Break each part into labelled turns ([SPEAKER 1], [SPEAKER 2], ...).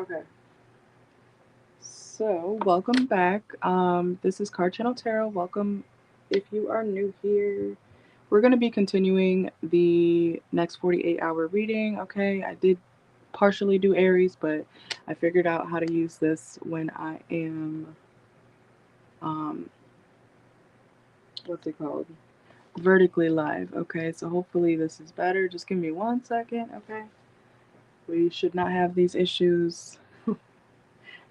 [SPEAKER 1] Okay. So, welcome back. This is CarChanneledTarot. Welcome if you are new here. We're going to be continuing the next 48-hour reading. Okay, I did partially do Aries, but I figured out how to use this when I am, um, what's it called? Vertically live. Okay, so hopefully this is better. Just give me 1 second. Okay, we should not have these issues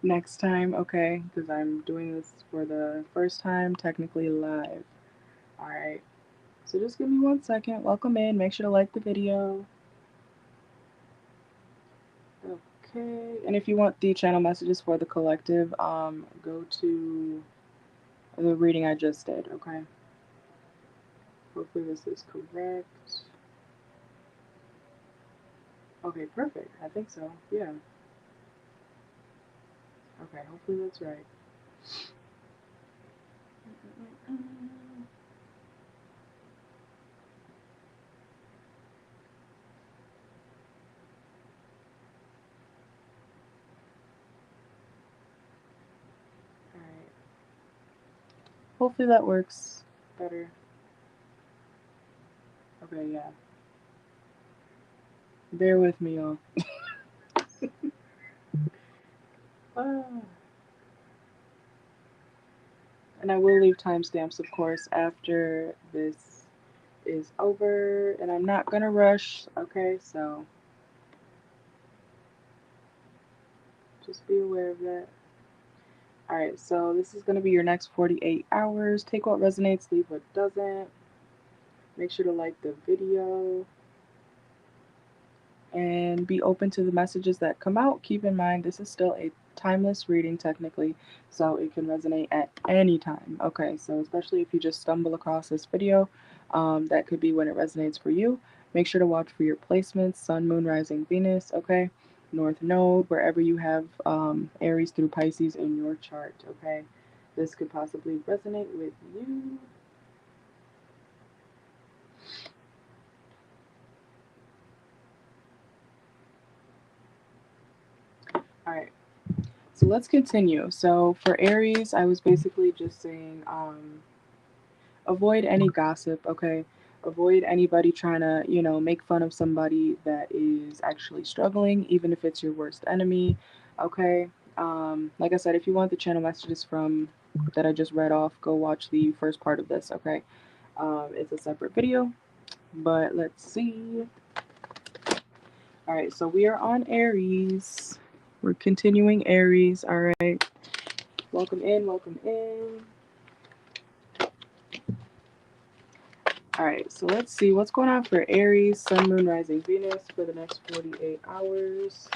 [SPEAKER 1] next time, okay? Because I'm doing this for the first time, technically live. Alright, so just give me 1 second. Welcome in. Make sure to like the video. Okay, and if you want the channel messages for the collective, go to the reading I just did, okay? Hopefully this is correct. Okay, perfect. I think so. Yeah. Okay, hopefully that's right. Alright. Hopefully that works better. Okay, yeah. Bear with me, y'all. Ah. And I will leave timestamps, of course, after this is over. And I'm not going to rush, okay? So just be aware of that. Alright, so this is going to be your next 48 hours. Take what resonates, leave what doesn't. Make sure to like the video and be open to the messages that come out. Keep in mind, this is still a timeless reading, technically, so it can resonate at any time. Okay, so especially if you just stumble across this video, that could be when it resonates for you. Make sure to watch for your placements: Sun, Moon, Rising, Venus. Okay, North Node, wherever you have Aries through Pisces in your chart. Okay, this could possibly resonate with you. All right, so let's continue. So for Aries, I was basically just saying, avoid any gossip, okay? Avoid anybody trying to, make fun of somebody that is actually struggling, even if it's your worst enemy, okay? Like I said, if you want the channel messages from that I just read off, go watch the first part of this, okay? It's a separate video, but let's see. All right, so we are on Aries. We're continuing Aries, all right? Welcome in, welcome in. All right, so let's see what's going on for Aries, Sun, Moon, Rising, Venus for the next 48 hours.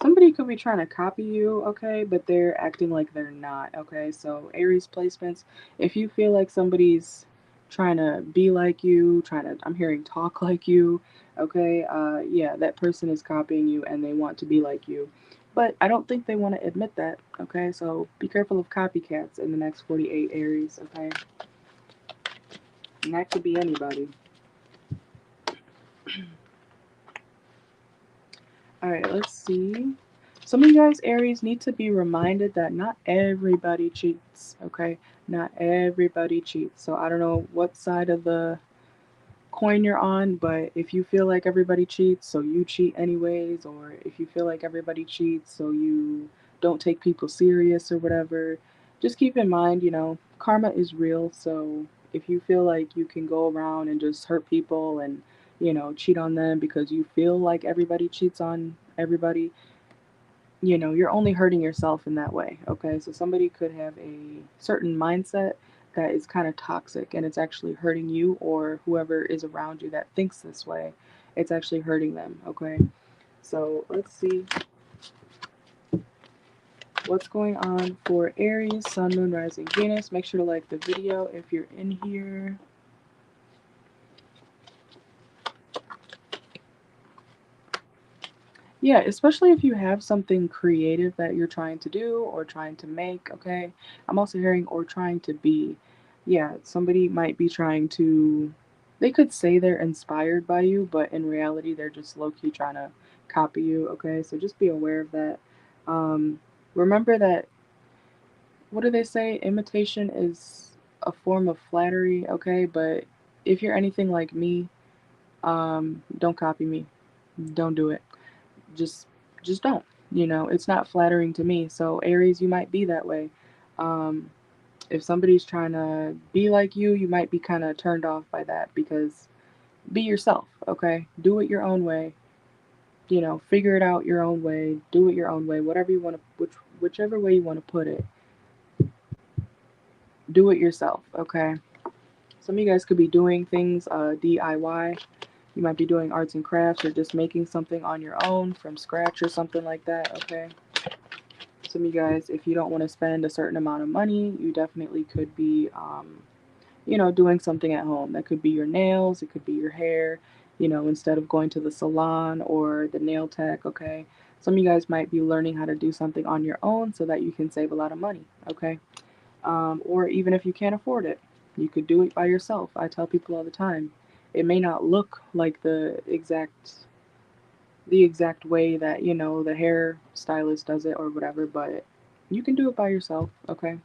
[SPEAKER 1] Somebody could be trying to copy you, okay, but they're acting like they're not, okay? So Aries placements, if you feel like somebody's trying to be like you, I'm hearing talk like you, okay? Yeah, that person is copying you and they want to be like you. But I don't think they want to admit that, okay? So be careful of copycats in the next 48 Aries, okay? And that could be anybody. All right, let's see. Some of you guys, Aries, need to be reminded that not everybody cheats, okay? Not everybody cheats. So I don't know what side of the coin you're on, but if you feel like everybody cheats, so you cheat anyways, or if you feel like everybody cheats, so you don't take people serious or whatever, just keep in mind, karma is real. So if you feel like you can go around and just hurt people and, cheat on them because you feel like everybody cheats on everybody, you're only hurting yourself in that way, okay? So somebody could have a certain mindset that is kind of toxic and it's actually hurting you or whoever is around you that thinks this way. It's actually hurting them, okay? So let's see what's going on for Aries, Sun, Moon, Rising, Venus. Make sure to like the video if you're in here. Yeah, especially if you have something creative that you're trying to do or trying to make, okay? I'm also hearing or trying to be. Yeah, somebody might be trying to they could say they're inspired by you, but in reality, they're just low key trying to copy you. Okay, so just be aware of that. Um, Remember that, what do they say? Imitation is a form of flattery. Okay, but if you're anything like me, don't copy me. Don't do it. Just, just don't. You know, it's not flattering to me. So Aries, you might be that way. Um, if somebody's trying to be like you might be kind of turned off by that because be yourself, okay? Do it your own way. You know, figure it out your own way. Do it your own way. Whatever you want to, whichever way you want to put it, do it yourself, okay? Some of you guys could be doing things DIY. You might be doing arts and crafts or just making something on your own from scratch or something like that, okay? Some of you guys, if you don't want to spend a certain amount of money, you definitely could be you know, doing something at home. That could be your nails, it could be your hair, you know, instead of going to the salon or the nail tech, okay? Some of you guys might be learning how to do something on your own so that you can save a lot of money, okay? Or even if you can't afford it, you could do it by yourself. I tell people all the time, it may not look like the exact way that, you know, the hair stylist does it or whatever, but you can do it by yourself, okay?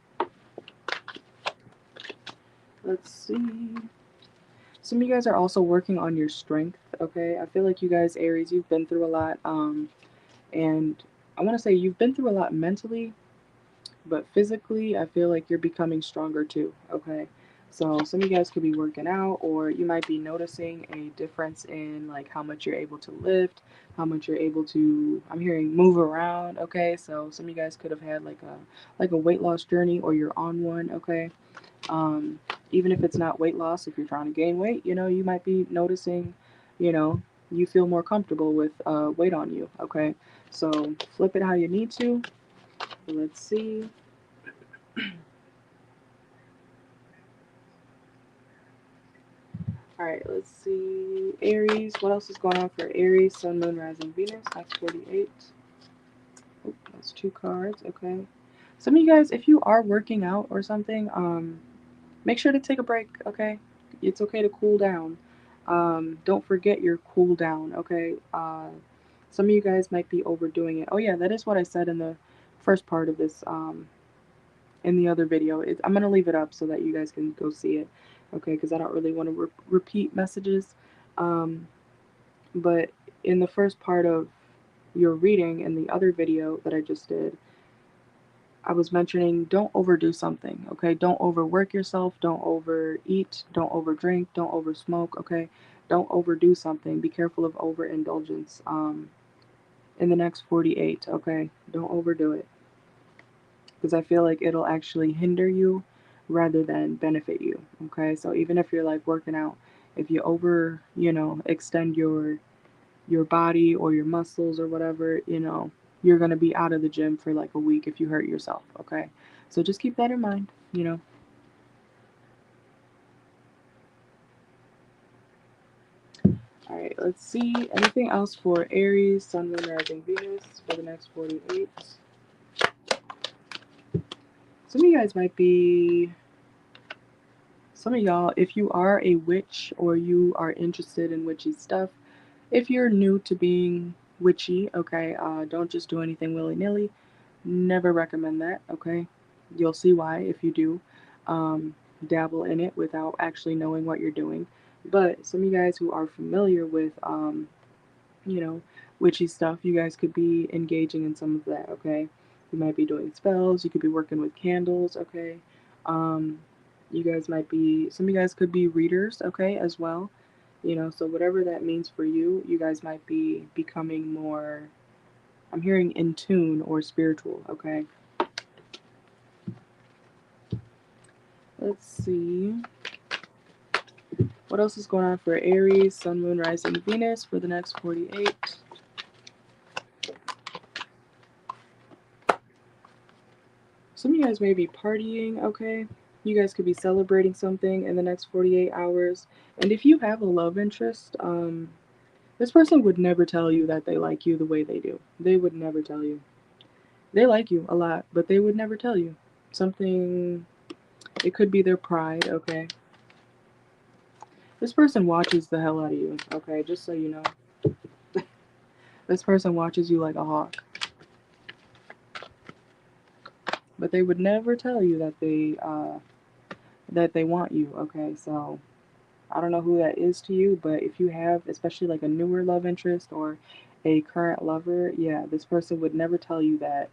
[SPEAKER 1] Let's see. Some of you guys are also working on your strength, okay? I feel like you guys, Aries, you've been through a lot, and I want to say you've been through a lot mentally, but physically, I feel like you're becoming stronger too, okay? So some of you guys could be working out, or you might be noticing a difference in like how much you're able to lift, how much you're able to, I'm hearing, move around, okay? So some of you guys could have had like a weight loss journey, or you're on one, okay? Um, Even if it's not weight loss, if you're trying to gain weight, you know, you might be noticing, you know, you feel more comfortable with weight on you. Okay, so flip it how you need to. Let's see. All right, let's see. Aries. What else is going on for Aries? Sun, Moon, Rising, Venus. That's 48. Oh, that's two cards. Okay. Some of you guys, if you are working out or something, make sure to take a break, okay? It's okay to cool down. Don't forget your cool down, okay? Some of you guys might be overdoing it. Oh yeah, that is what I said in the first part of this, in the other video. I'm gonna leave it up so that you guys can go see it, okay? Because I don't really want to repeat messages. Um, but in the first part of your reading in the other video that I just did, I was mentioning don't overdo something, okay? Don't overwork yourself, don't overeat, don't overdrink, don't oversmoke, okay? Don't overdo something. Be careful of overindulgence in the next 48, okay? Don't overdo it because I feel like it'll actually hinder you rather than benefit you, okay? So even if you're like working out, if you over, you know, extend your body or your muscles or whatever, you know, you're going to be out of the gym for like a week if you hurt yourself, okay? So just keep that in mind, you know. All right, let's see. Anything else for Aries, Sun, Moon, Rising, Venus for the next 48? Some of you guys might be, some of y'all, if you are a witch or you are interested in witchy stuff, if you're new to being witchy, okay, don't just do anything willy-nilly. Never recommend that, okay? You'll see why if you do dabble in it without actually knowing what you're doing. But some of you guys who are familiar with, you know, witchy stuff, you guys could be engaging in some of that, okay? You might be doing spells, you could be working with candles, okay? Um, you guys might be, some of you guys could be readers, okay, as well. You know, so whatever that means for you, you guys might be becoming more, I'm hearing in tune or spiritual, okay? Let's see. What else is going on for Aries, Sun, Moon, Rising, Venus for the next 48? Some of you guys may be partying, okay? You guys could be celebrating something in the next 48 hours. And if you have a love interest, this person would never tell you that they like you the way they do. They would never tell you. They like you a lot, but they would never tell you. Something, it could be their pride, okay? This person watches the hell out of you, okay? Just so you know. This person watches you like a hawk. But they would never tell you that they want you, okay? So I don't know who that is to you, but if you have, especially like a newer love interest or a current lover, yeah, this person would never tell you that.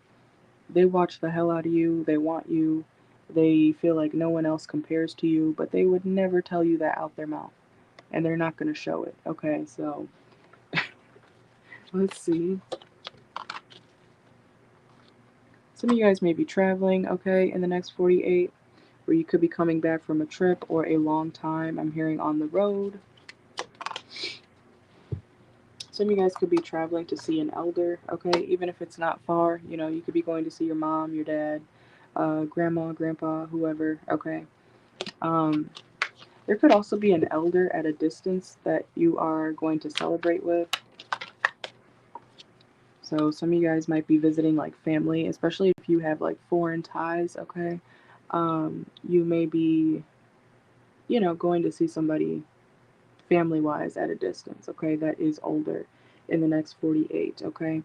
[SPEAKER 1] They watch the hell out of you, they want you, they feel like no one else compares to you, but they would never tell you that out their mouth. And they're not going to show it, okay? So let's see. Some of you guys may be traveling, okay, in the next 48, or you could be coming back from a trip or a long time. I'm hearing on the road. Some of you guys could be traveling to see an elder, okay? Even if it's not far, you know, you could be going to see your mom, your dad, grandma, grandpa, whoever, okay? Um, there could also be an elder at a distance that you are going to celebrate with. So some of you guys might be visiting like family, especially if you have like foreign ties, okay? You may be, you know, going to see somebody family wise at a distance, okay, that is older in the next 48, okay?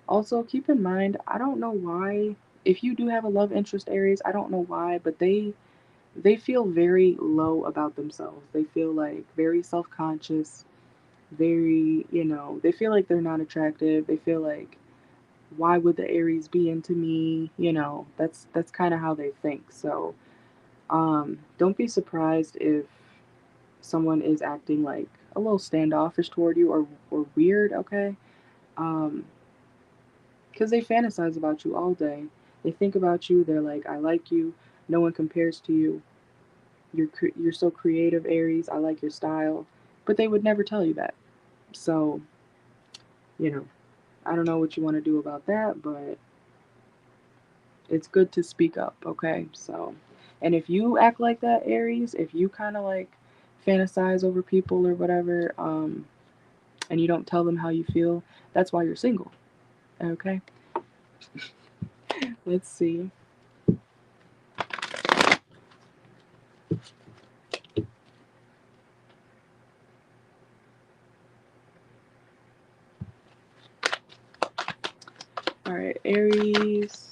[SPEAKER 1] Also, keep in mind, I don't know why, if you do have a love interest, Aries, I don't know why, but they feel very low about themselves. They feel like very self-conscious, very, you know, they feel like they're not attractive. They feel like why would the Aries be into me? You know, that's kind of how they think. So, don't be surprised if someone is acting like a little standoffish toward you or weird, okay? Um, because they fantasize about you all day. They think about you. They're like, I like you. No one compares to you. You're so creative, Aries. I like your style. But they would never tell you that. So, you know, I don't know what you want to do about that, but it's good to speak up, okay? So, and if you act like that, Aries, if you kind of like fantasize over people or whatever, and you don't tell them how you feel, that's why you're single, okay? Let's see. All right, Aries.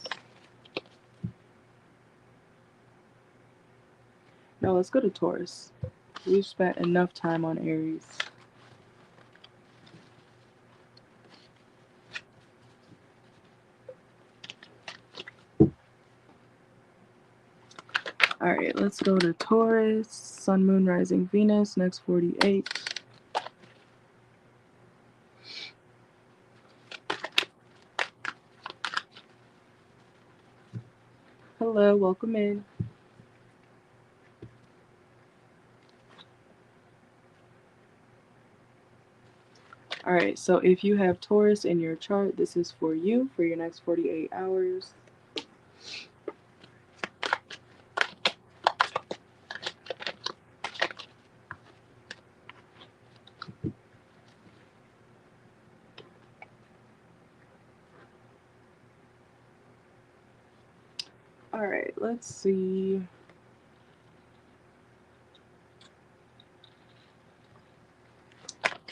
[SPEAKER 1] No, let's go to Taurus. We've spent enough time on Aries. All right, let's go to Taurus, Sun, Moon, Rising, Venus, next 48. Hello, welcome in. All right, so if you have Taurus in your chart, this is for you for your next 48 hours. All right, let's see.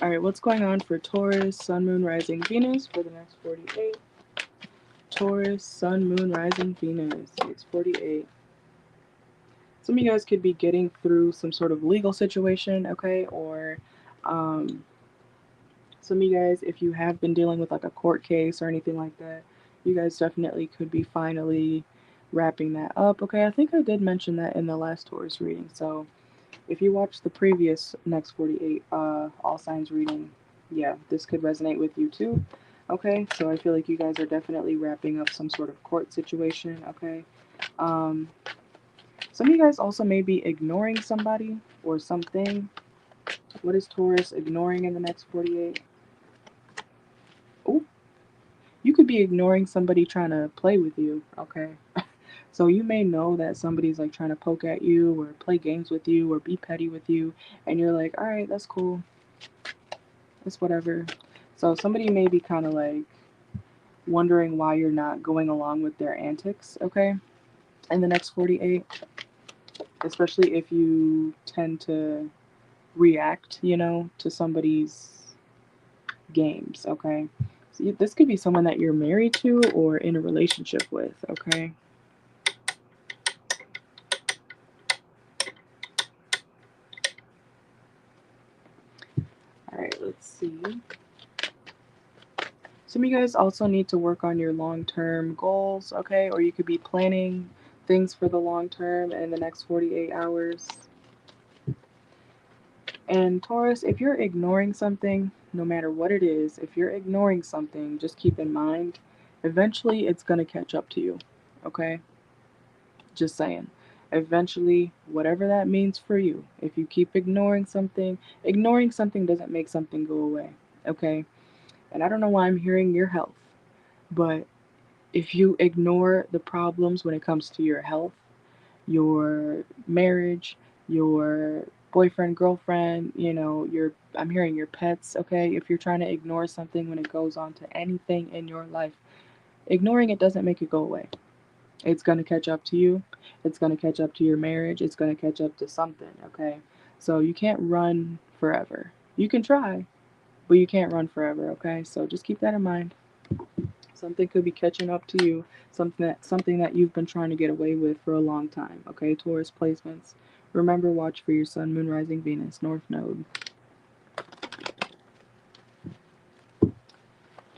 [SPEAKER 1] All right, what's going on for Taurus, Sun, Moon, Rising, Venus for the next 48? Taurus, Sun, Moon, Rising, Venus, next 48. Some of you guys could be getting through some sort of legal situation, okay? Or um, some of you guys, if you have been dealing with like a court case or anything like that, you guys definitely could be finally wrapping that up, okay? I think I did mention that in the last Taurus reading. So if you watched the previous next 48 all signs reading, yeah, this could resonate with you too. Okay, so I feel like you guys are definitely wrapping up some sort of court situation. Okay, um, some of you guys also may be ignoring somebody or something. What is Taurus ignoring in the next 48? Oh, you could be ignoring somebody trying to play with you. Okay, so you may know that somebody's like trying to poke at you or play games with you or be petty with you, and you're like, all right, that's cool. It's whatever. So somebody may be kind of like wondering why you're not going along with their antics, okay, in the next 48, especially if you tend to react, you know, to somebody's games, okay? So this could be someone that you're married to or in a relationship with, okay? All right, let's see. Some of you guys also need to work on your long-term goals, okay? Or you could be planning things for the long term in the next 48 hours. And Taurus, if you're ignoring something, no matter what it is, if you're ignoring something, just keep in mind, eventually it's going to catch up to you, okay? Just saying. Eventually, whatever that means for you, if you keep ignoring something doesn't make something go away, okay? And I don't know why I'm hearing your health, but if you ignore the problems when it comes to your health, your marriage, your boyfriend, girlfriend, you know, I'm hearing your pets, okay? If you're trying to ignore something when it goes on to anything in your life, ignoring it doesn't make it go away. It's going to catch up to you. It's going to catch up to your marriage. It's going to catch up to something, okay? So you can't run forever. You can try, but you can't run forever, okay? So just keep that in mind. Something could be catching up to you, something that you've been trying to get away with for a long time. Okay, Taurus placements. Remember, watch for your Sun, Moon, Rising, Venus, North Node.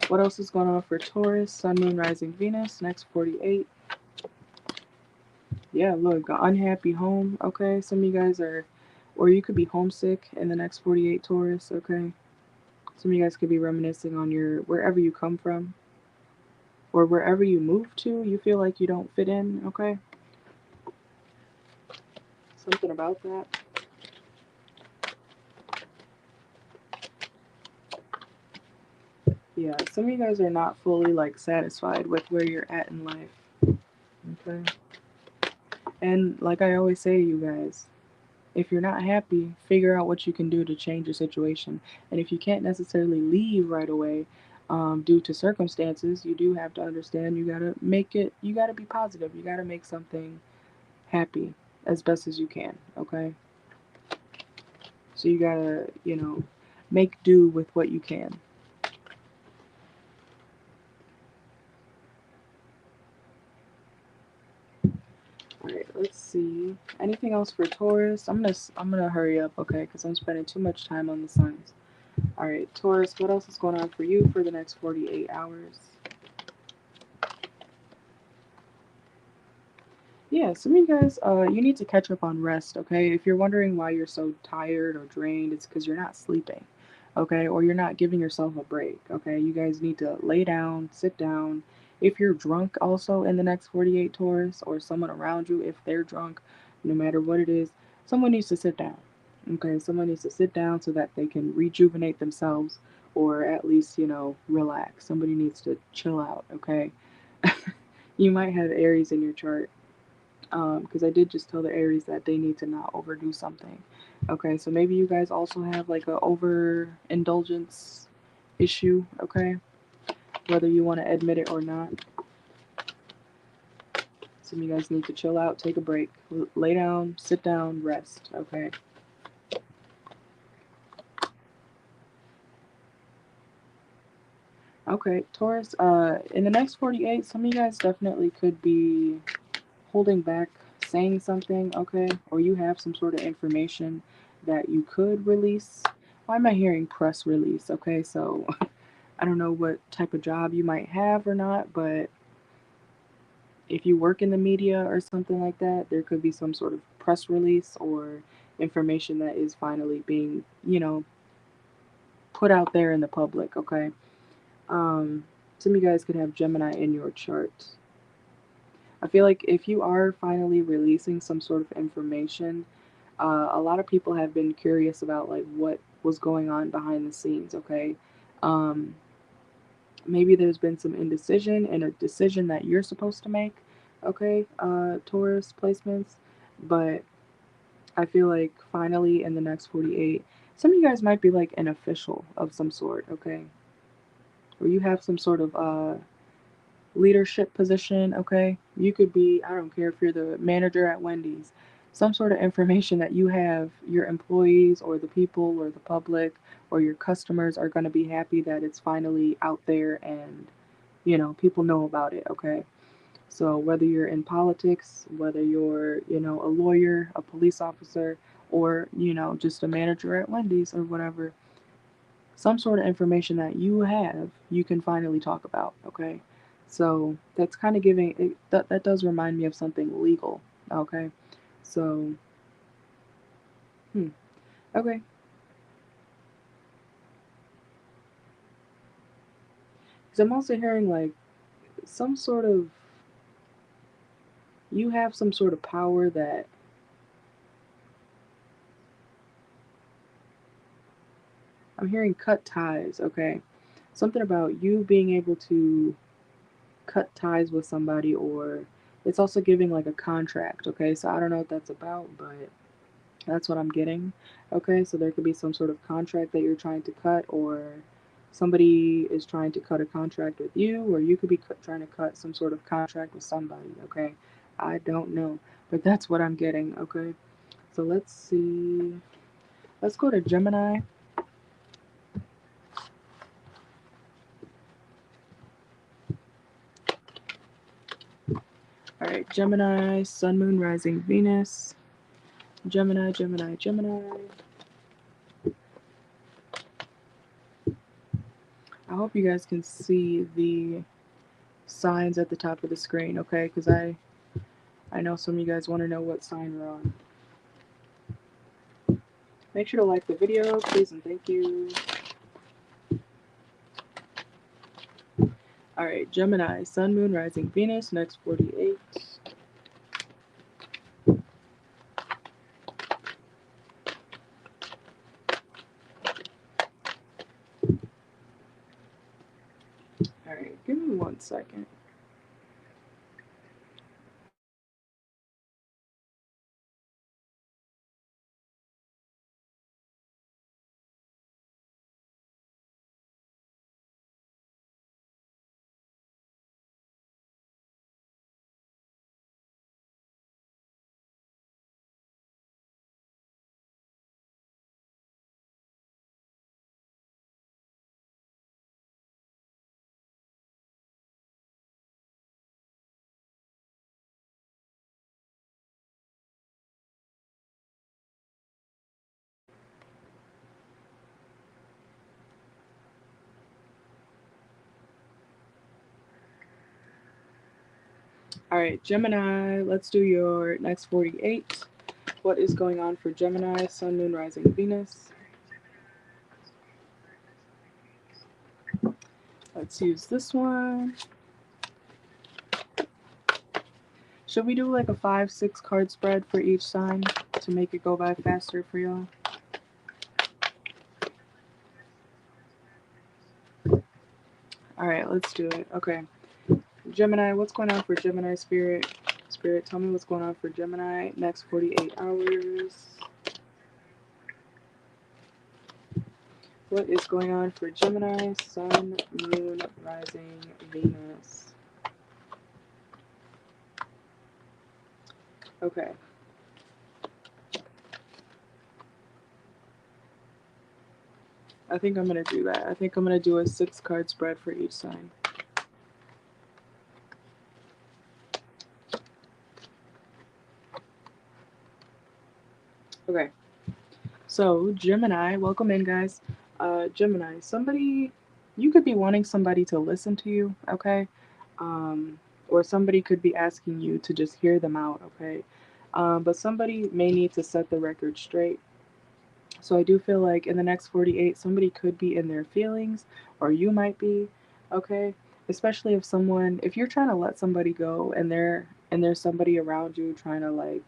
[SPEAKER 1] What else is going on for Taurus, Sun, Moon, Rising, Venus? Next 48. Yeah, look, unhappy home. Okay, some of you guys are, or you could be homesick in the next 48, Taurus. Okay, some of you guys could be reminiscing on your wherever you come from, or wherever you move to. You feel like you don't fit in. Okay, something about that. Yeah, some of you guys are not fully like satisfied with where you're at in life. Okay. And like I always say to you guys, if you're not happy, figure out what you can do to change your situation. And if you can't necessarily leave right away, due to circumstances, you do have to understand you gotta make it, you gotta be positive. You gotta make something happy as best as you can. Okay. So you gotta, you know, make do with what you can. All right, let's see. Anything else for Taurus? I'm gonna hurry up, okay? Because I'm spending too much time on the signs. All right, Taurus. What else is going on for you for the next 48 hours? Yeah, some of you guys, you need to catch up on rest, okay? If you're wondering why you're so tired or drained, it's because you're not sleeping, okay? Or you're not giving yourself a break, okay? You guys need to lay down, sit down. If you're drunk also in the next 48, Taurus, or someone around you, if they're drunk, no matter what it is, someone needs to sit down, okay? Someone needs to sit down so that they can rejuvenate themselves or at least, you know, relax. Somebody needs to chill out, okay? You might have Aries in your chart, because I did just tell the Aries that they need to not overdo something. Okay, so maybe you guys also have like a overindulgence issue. Okay, whether you want to admit it or not. Some of you guys need to chill out, take a break, lay down, sit down, rest. Okay. Okay, Taurus. In the next 48, some of you guys definitely could be holding back saying something, okay? Or you have some sort of information that you could release. Why am I hearing press release? Okay, so I don't know what type of job you might have or not, but if you work in the media or something like that, there could be some sort of press release or information that is finally being, you know, put out there in the public, okay? Um, some of you guys could have Gemini in your chart. I feel like if you are finally releasing some sort of information, a lot of people have been curious about like what was going on behind the scenes. Okay, um, maybe there's been some indecision and a decision that you're supposed to make. Okay, Taurus placements, but I feel like finally in the next 48, some of you guys might be like an official of some sort. Okay, or you have some sort of leadership position. Okay, you could be, I don't care if you're the manager at Wendy's, some sort of information that you have, your employees or the people or the public or your customers are going to be happy that it's finally out there and, people know about it, okay? So whether you're in politics, whether you're, a lawyer, a police officer, or, just a manager at Wendy's or whatever, some sort of information that you have, you can finally talk about, okay? So that's kind of giving it, that does remind me of something legal, okay? So, okay. Because I'm also hearing like some sort of, you have some sort of power that, I'm hearing cut ties, okay? Something about you being able to cut ties with somebody, or it's also giving like a contract, okay? So I don't know what that's about, but that's what I'm getting. Okay, so there could be some sort of contract that you're trying to cut, or somebody is trying to cut a contract with you, or you could be trying to cut some sort of contract with somebody. Okay, I don't know, but that's what I'm getting. Okay, so let's see. Let's go to Gemini. All right, Gemini, Sun, Moon, Rising, Venus. Gemini, Gemini, Gemini. I hope you guys can see the signs at the top of the screen, okay? Because I know some of you guys want to know what sign we're on. Make sure to like the video, please and thank you. Alright, Gemini, Sun, Moon, Rising, Venus, next 48. Alright, give me 1 second. Alright, Gemini, let's do your next 48. What is going on for Gemini, Sun, Moon, Rising, Venus? Let's use this one. Should we do like a 5-6 card spread for each sign to make it go by faster for y'all? Alright, let's do it. Okay. Gemini, what's going on for Gemini Spirit? Spirit, tell me what's going on for Gemini next 48 hours. What is going on for Gemini, Sun, Moon, Rising, Venus? Okay. I think I'm going to do that. I think I'm going to do a 6-card spread for each sign. Okay. So, Gemini, welcome in, guys. Gemini, somebody, you could be wanting somebody to listen to you, okay? Or somebody could be asking you to just hear them out, okay? But somebody may need to set the record straight. So I do feel like in the next 48, somebody could be in their feelings, or you might be, okay? Especially if you're trying to let somebody go and there's somebody around you trying to like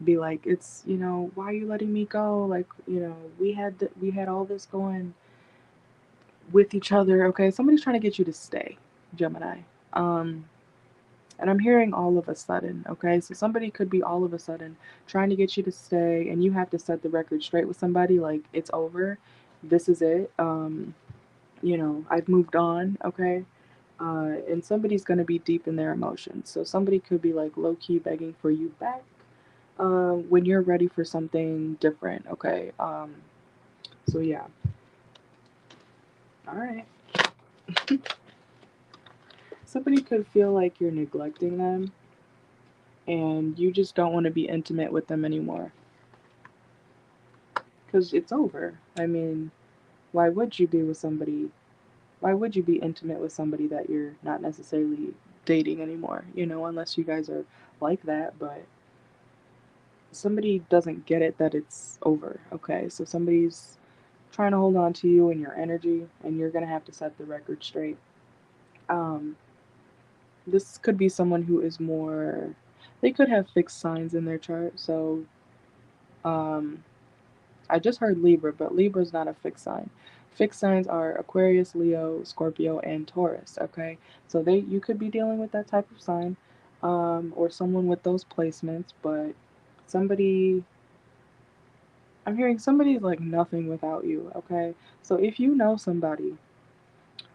[SPEAKER 1] be like, it's, why are you letting me go? Like, we had all this going with each other, okay? Somebody's trying to get you to stay, Gemini. Um, and I'm hearing all of a sudden, okay? So somebody could be all of a sudden trying to get you to stay, and you have to set the record straight with somebody, like, it's over. This is it. I've moved on, okay? And somebody's going to be deep in their emotions. So somebody could be like low key begging for you back. when you're ready for something different, okay? So yeah. All right. Somebody could feel like you're neglecting them and you just don't want to be intimate with them anymore because it's over. I mean, why would you be with somebody? Why would you be intimate with somebody that you're not necessarily dating anymore? Unless you guys are like that, but somebody doesn't get it that it's over, okay? So somebody's trying to hold on to you and your energy, and you're gonna have to set the record straight. Um, this could be someone who is more, they could have fixed signs in their chart. So um, I just heard Libra, but Libra's not a fixed sign. Fixed signs are Aquarius, Leo, Scorpio, and Taurus. Okay, so you could be dealing with that type of sign, or someone with those placements. But somebody, I'm hearing somebody's like nothing without you. Okay, so if you know somebody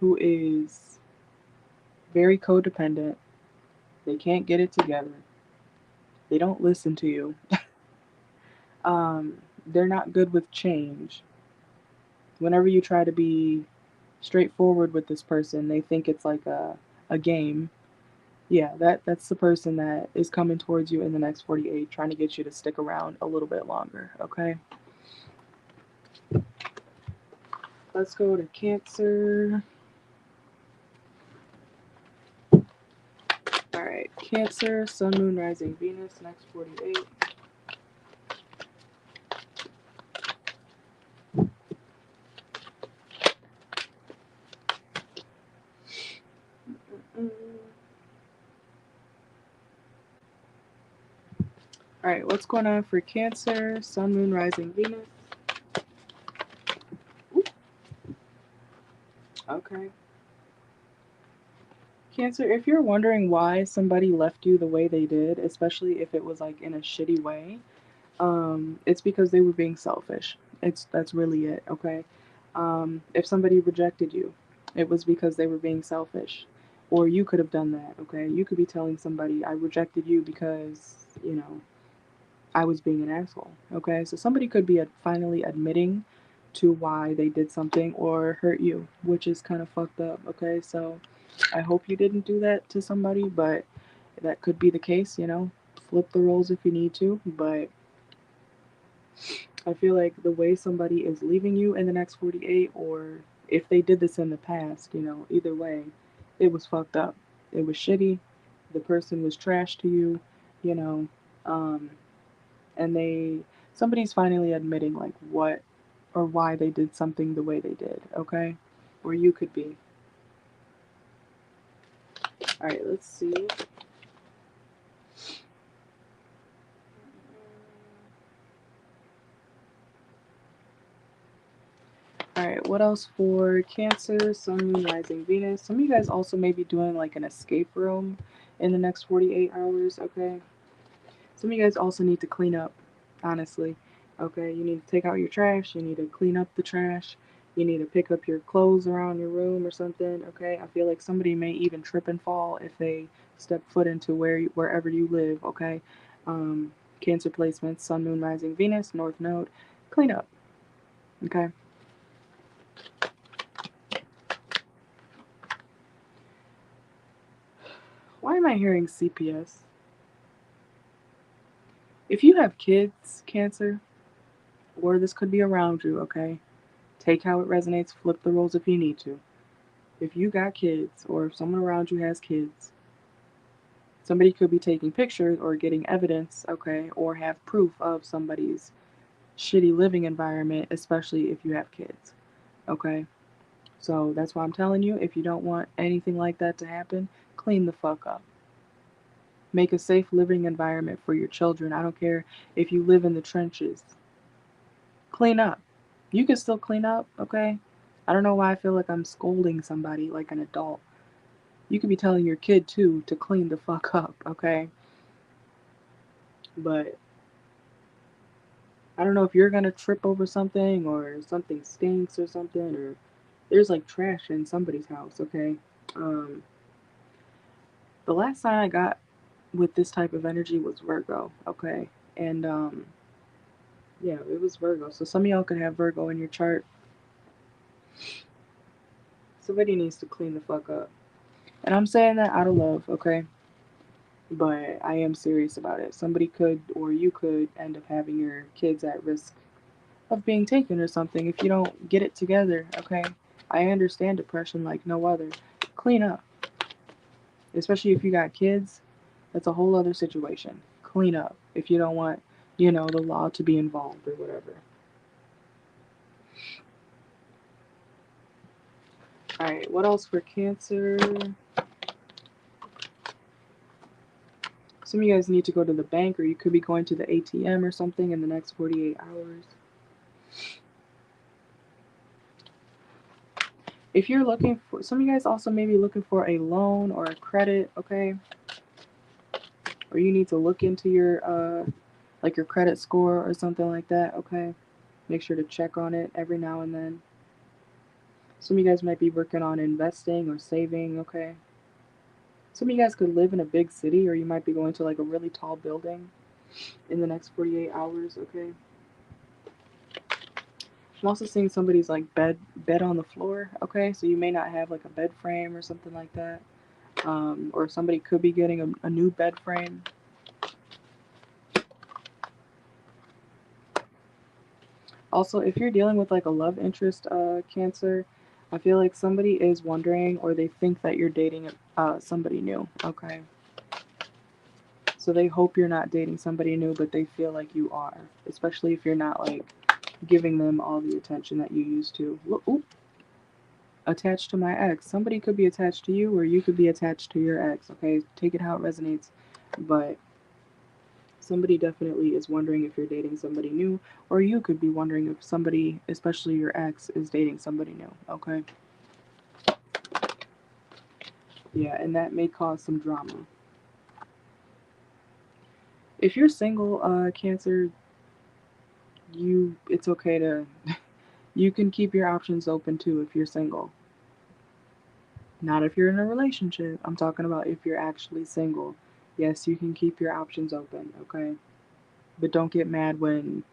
[SPEAKER 1] who is very codependent, they can't get it together, they don't listen to you, they're not good with change. Whenever you try to be straightforward with this person, they think it's like a game. Yeah, that's the person that is coming towards you in the next 48, trying to get you to stick around a little bit longer, okay? Let's go to Cancer. All right, Cancer, Sun, Moon, Rising, Venus, next 48. Mm. All right, what's going on for Cancer, Sun, Moon, Rising, Venus? Ooh, okay. Cancer, if you're wondering why somebody left you the way they did, especially if it was like in a shitty way, it's because they were being selfish. That's really it, okay? If somebody rejected you, it was because they were being selfish. Or you could have done that, okay? You could be telling somebody, I rejected you because, I was being an asshole, okay? So somebody could be finally admitting to why they did something or hurt you, which is kind of fucked up, okay? So I hope you didn't do that to somebody, but that could be the case. Flip the roles if you need to, but I feel like the way somebody is leaving you in the next 48, or if they did this in the past, either way, it was fucked up. It was shitty. The person was trash to you, you know, um, and somebody's finally admitting like what or why they did something the way they did, okay? Or you could be. All right, let's see. All right, what else for Cancer, Sun, Moon, Rising, Venus? Some of you guys also may be doing like an escape room in the next 48 hours, okay? Some of you guys also need to clean up, honestly. Okay, you need to take out your trash, you need to clean up the trash, you need to pick up your clothes around your room or something, okay? I feel like somebody may even trip and fall if they step foot into wherever you live, okay? Um, Cancer placements, Sun, Moon, Rising, Venus, North Node, clean up, okay? Why am I hearing CPS? If you have kids, Cancer, or this could be around you, okay? Take how it resonates, flip the roles if you need to. If you got kids or if someone around you has kids, somebody could be taking pictures or getting evidence, okay, or have proof of somebody's shitty living environment, especially if you have kids, okay? So that's why I'm telling you, if you don't want anything like that to happen, clean the fuck up. Make a safe living environment for your children. I don't care if you live in the trenches. Clean up. You can still clean up, okay? I don't know why I feel like I'm scolding somebody like an adult. You could be telling your kid too to clean the fuck up, okay? But I don't know if you're gonna trip over something or something stinks or something or there's like trash in somebody's house, okay? Um, the last sign I got with this type of energy was Virgo, okay? And yeah, it was Virgo. So some of y'all could have Virgo in your chart. Somebody needs to clean the fuck up. And I'm saying that out of love, okay? But I am serious about it. Somebody could, or you could, end up having your kids at risk of being taken or something if you don't get it together, okay? I understand depression like no other. Clean up. Especially if you got kids, that's a whole other situation. Clean up if you don't want, the law to be involved or whatever. Alright, what else for Cancer? Some of you guys need to go to the bank, or you could be going to the ATM or something in the next 48 hours. If you're looking for, some of you guys also may be looking for a loan or a credit, okay? Or you need to look into your, like your credit score or something like that, okay? Make sure to check on it every now and then. Some of you guys might be working on investing or saving, okay? Some of you guys could live in a big city, or you might be going to like a really tall building in the next 48 hours, okay? I'm also seeing somebody's like bed on the floor, okay? So you may not have like a bed frame or something like that. Or somebody could be getting a new bed frame. Also, if you're dealing with like a love interest, Cancer, I feel like somebody is wondering or they think that you're dating somebody new, okay? So they hope you're not dating somebody new, but they feel like you are, especially if you're not like giving them all the attention that you used to. Ooh, attached to my ex. Somebody could be attached to you, or you could be attached to your ex, okay? Take it how it resonates. But somebody definitely is wondering if you're dating somebody new, or you could be wondering if somebody, especially your ex, is dating somebody new, okay? Yeah, and that may cause some drama. If you're single, Cancer, it's okay to, you can keep your options open too if you're single. Not if you're in a relationship. I'm talking about if you're actually single. Yes, you can keep your options open, okay? But don't get mad when.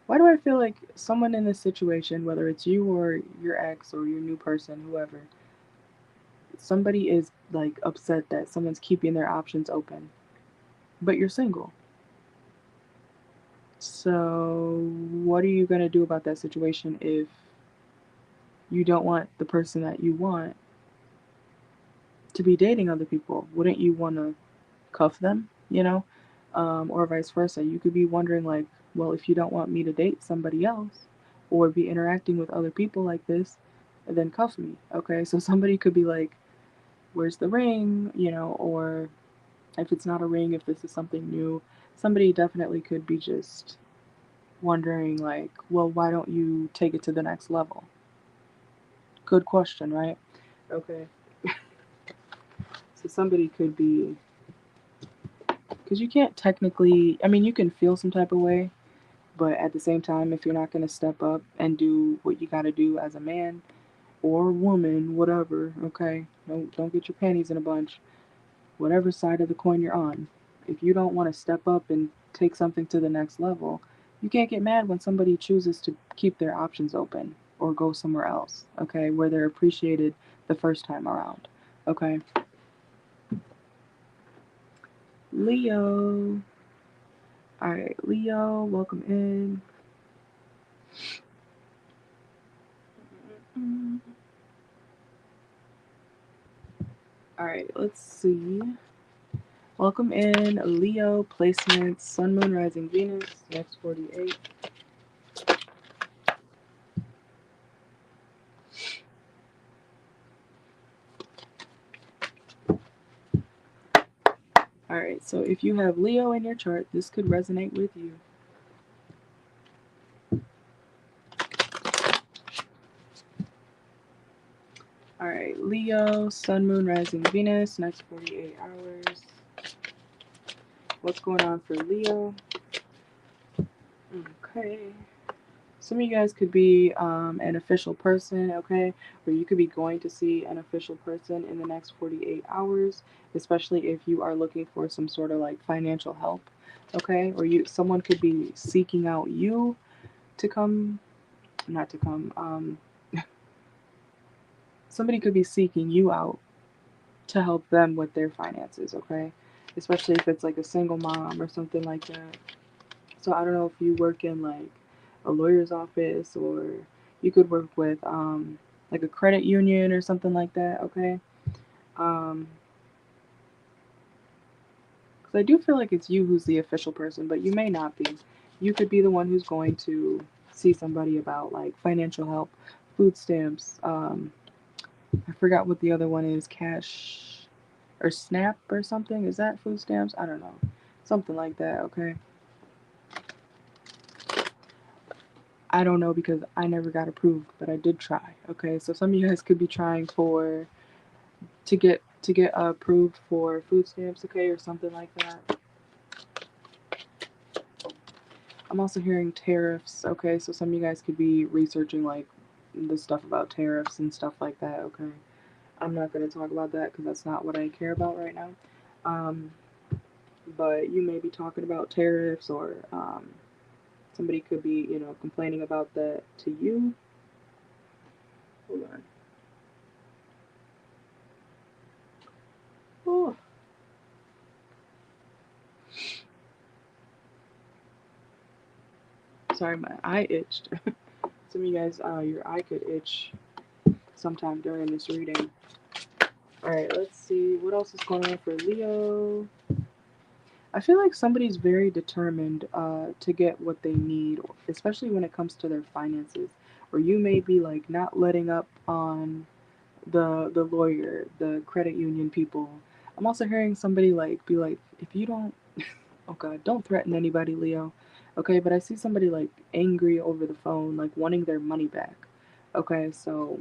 [SPEAKER 1] Why do I feel like someone in this situation, whether it's you or your ex or your new person, whoever, somebody is like upset that someone's keeping their options open, but you're single. So, what are you going to do about that situation if you don't want the person that you want to be dating other people? Wouldn't you want to cuff them, or vice versa? You could be wondering, like, well, if you don't want me to date somebody else or be interacting with other people like this, then cuff me, okay? So somebody could be like, where's the ring, or if it's not a ring, if this is something new, somebody definitely could be just wondering, like, well, why don't you take it to the next level? Good question, right? Okay. So somebody could be, because you can't technically, I mean, you can feel some type of way, but at the same time, if you're not going to step up and do what you got to do as a man or woman, whatever, okay? Don't get your panties in a bunch. Whatever side of the coin you're on. If you don't want to step up and take something to the next level, you can't get mad when somebody chooses to keep their options open or go somewhere else, okay? Where they're appreciated the first time around, okay? Leo. All right, Leo, welcome in. All right, let's see. Welcome in, Leo, placements, Sun, Moon, Rising, Venus, next 48. All right, so if you have Leo in your chart, this could resonate with you. All right, Leo, Sun, Moon, Rising, Venus, next 48 hours. What's going on for Leo? Okay. Some of you guys could be an official person, okay? Or you could be going to see an official person in the next 48 hours, especially if you are looking for some sort of like financial help. okay? Or someone could be seeking out you to come, not to come, somebody could be seeking you out to help them with their finances, okay? Especially if it's like a single mom or something like that. So I don't know if you work in like a lawyer's office, or you could work with like a credit union or something like that, okay? Um, because I do feel like it's you who's the official person, but you may not be. You could be the one who's going to see somebody about like financial help, food stamps. I forgot what the other one is, cash or SNAP or something. Is that food stamps? I don't know. Something like that, okay? I don't know because I never got approved, but I did try. Okay, so some of you guys could be trying for to get approved for food stamps, okay, or something like that. I'm also hearing tariffs, okay, so some of you guys could be researching like the stuff about tariffs and stuff like that, okay. I'm not going to talk about that because that's not what I care about right now. Um, but you may be talking about tariffs, or somebody could be, complaining about that to you. Hold on. Oh, sorry, my eye itched. Some of you guys, your eye could itch sometime during this reading. Alright, let's see. What else is going on for Leo? I feel like somebody's very determined to get what they need, especially when it comes to their finances. Or you may be like not letting up on the lawyer, the credit union people. I'm also hearing somebody like be like, if you don't, oh God, don't threaten anybody, Leo. Okay, but I see somebody like angry over the phone, like wanting their money back. Okay, so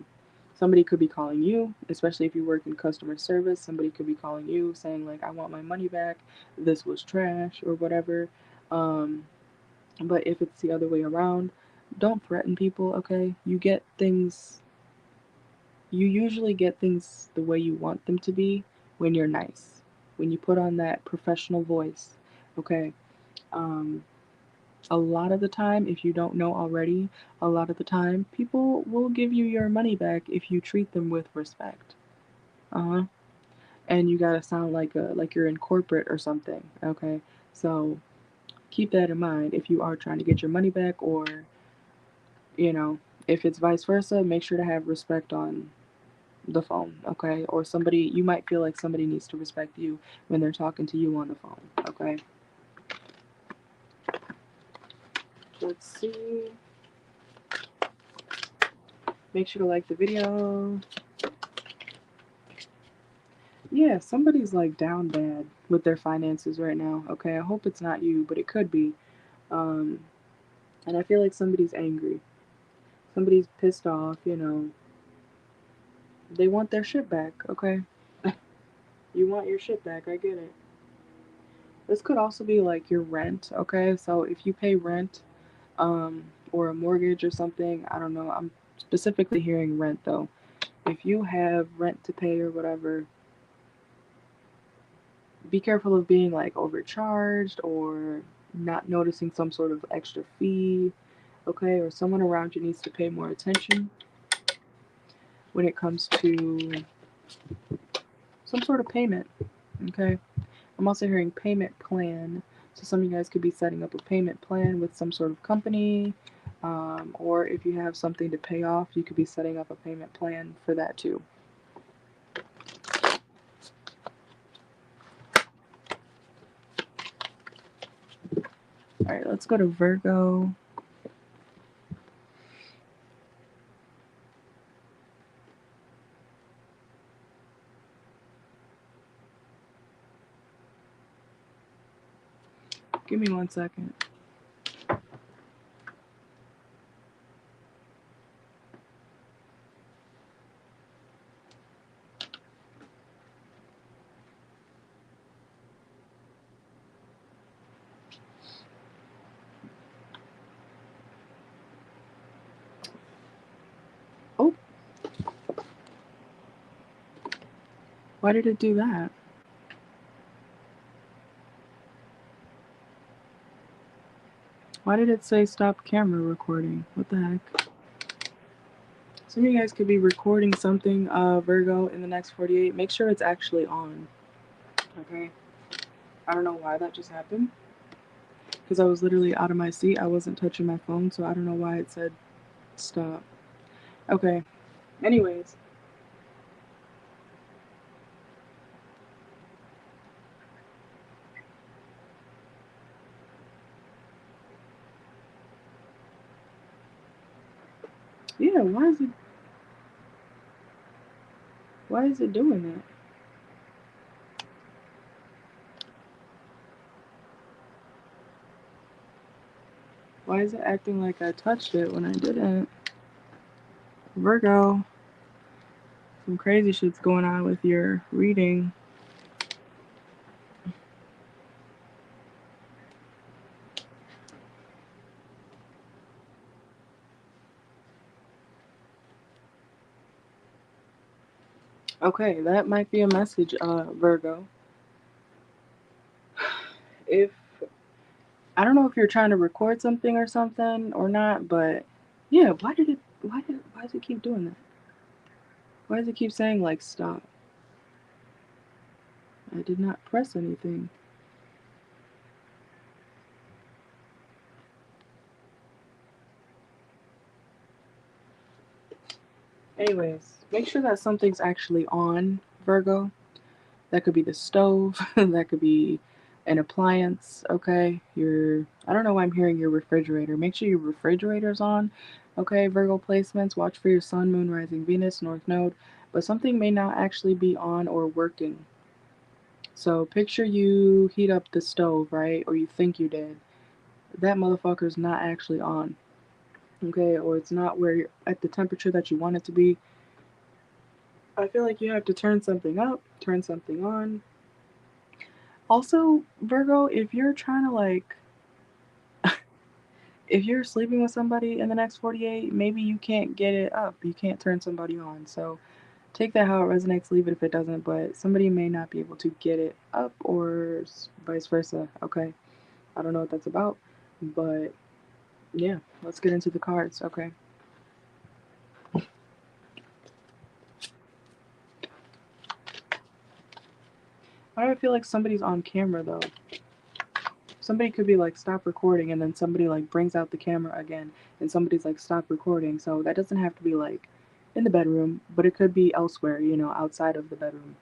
[SPEAKER 1] somebody could be calling you, especially if you work in customer service. Somebody could be calling you saying like, I want my money back. This was trash or whatever. Um, but if it's the other way around, don't threaten people. Okay, you usually get things the way you want them to be when you're nice, when you put on that professional voice. Okay. Um, a lot of the time, if you don't know already, a lot of the time, people will give you your money back if you treat them with respect. Uh huh. And you gotta sound like you're in corporate or something. Okay. So keep that in mind if you are trying to get your money back, or you know, if it's vice versa, make sure to have respect on the phone, okay? Or somebody, you might feel like somebody needs to respect you when they're talking to you on the phone, okay? Let's see. Make sure to like the video. Yeah, somebody's like down bad with their finances right now, okay? I hope it's not you, but it could be. Um, and I feel like somebody's angry. Somebody's pissed off, They want their shit back, okay? You want your shit back, I get it. This could also be like your rent, okay? So if you pay rent, or a mortgage or something. I don't know. I'm specifically hearing rent though. If you have rent to pay or whatever, be careful of being like overcharged or not noticing some sort of extra fee, okay? Or someone around you needs to pay more attention when it comes to some sort of payment, okay? I'm also hearing payment plan. So some of you guys could be setting up a payment plan with some sort of company, or if you have something to pay off, you could be setting up a payment plan for that too. All right, let's go to Virgo. Give me 1 second. Oh, why did it do that? Why did it say stop camera recording? What the heck? Some of you guys could be recording something, Virgo, in the next 48. Make sure it's actually on. Okay? I don't know why that just happened. Because I was literally out of my seat. I wasn't touching my phone, so I don't know why it said stop. Okay. Anyways. Yeah, why is it doing that? Why is it acting like I touched it when I didn't? Virgo, some crazy shit's going on with your reading. Okay, that might be a message, Virgo. If I don't know if you're trying to record something or something or not, but yeah, why does it keep doing that? Why does it keep saying like stop? I did not press anything. Anyways, make sure that something's actually on, Virgo. That could be the stove, that could be an appliance, okay? I don't know why I'm hearing your refrigerator. Make sure your refrigerator's on, okay? Virgo placements, watch for your sun, moon, rising, Venus, north node, but something may not actually be on or working. So picture you heat up the stove, right? Or you think you did. That motherfucker's not actually on, okay? Or it's not where you're at the temperature that you want it to be. I feel like you have to turn something up, turn something on. Also, Virgo, if you're trying to like, if you're sleeping with somebody in the next 48, maybe you can't get it up. You can't turn somebody on. So take that how it resonates, leave it if it doesn't, but somebody may not be able to get it up or vice versa, okay? I don't know what that's about, but yeah, let's get into the cards, okay? Why do I feel like somebody's on camera though? Somebody could be like stop recording and then somebody like brings out the camera again and somebody's like stop recording. So that doesn't have to be like in the bedroom, but it could be elsewhere, outside of the bedroom.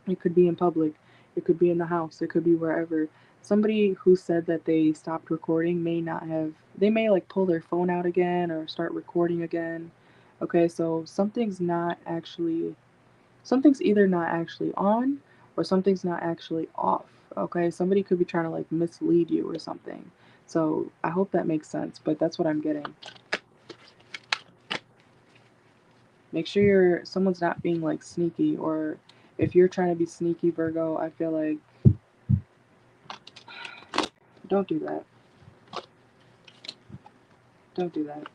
[SPEAKER 1] It could be in public, it could be in the house, it could be wherever. Somebody who said that they stopped recording may not have, they may like pull their phone out again or start recording again. Okay, so something's either not actually on or something's not actually off. Okay, somebody could be trying to like mislead you or something. So I hope that makes sense, but that's what I'm getting. Make sure someone's not being like sneaky, or if you're trying to be sneaky, Virgo, I feel like don't do that. Don't do that.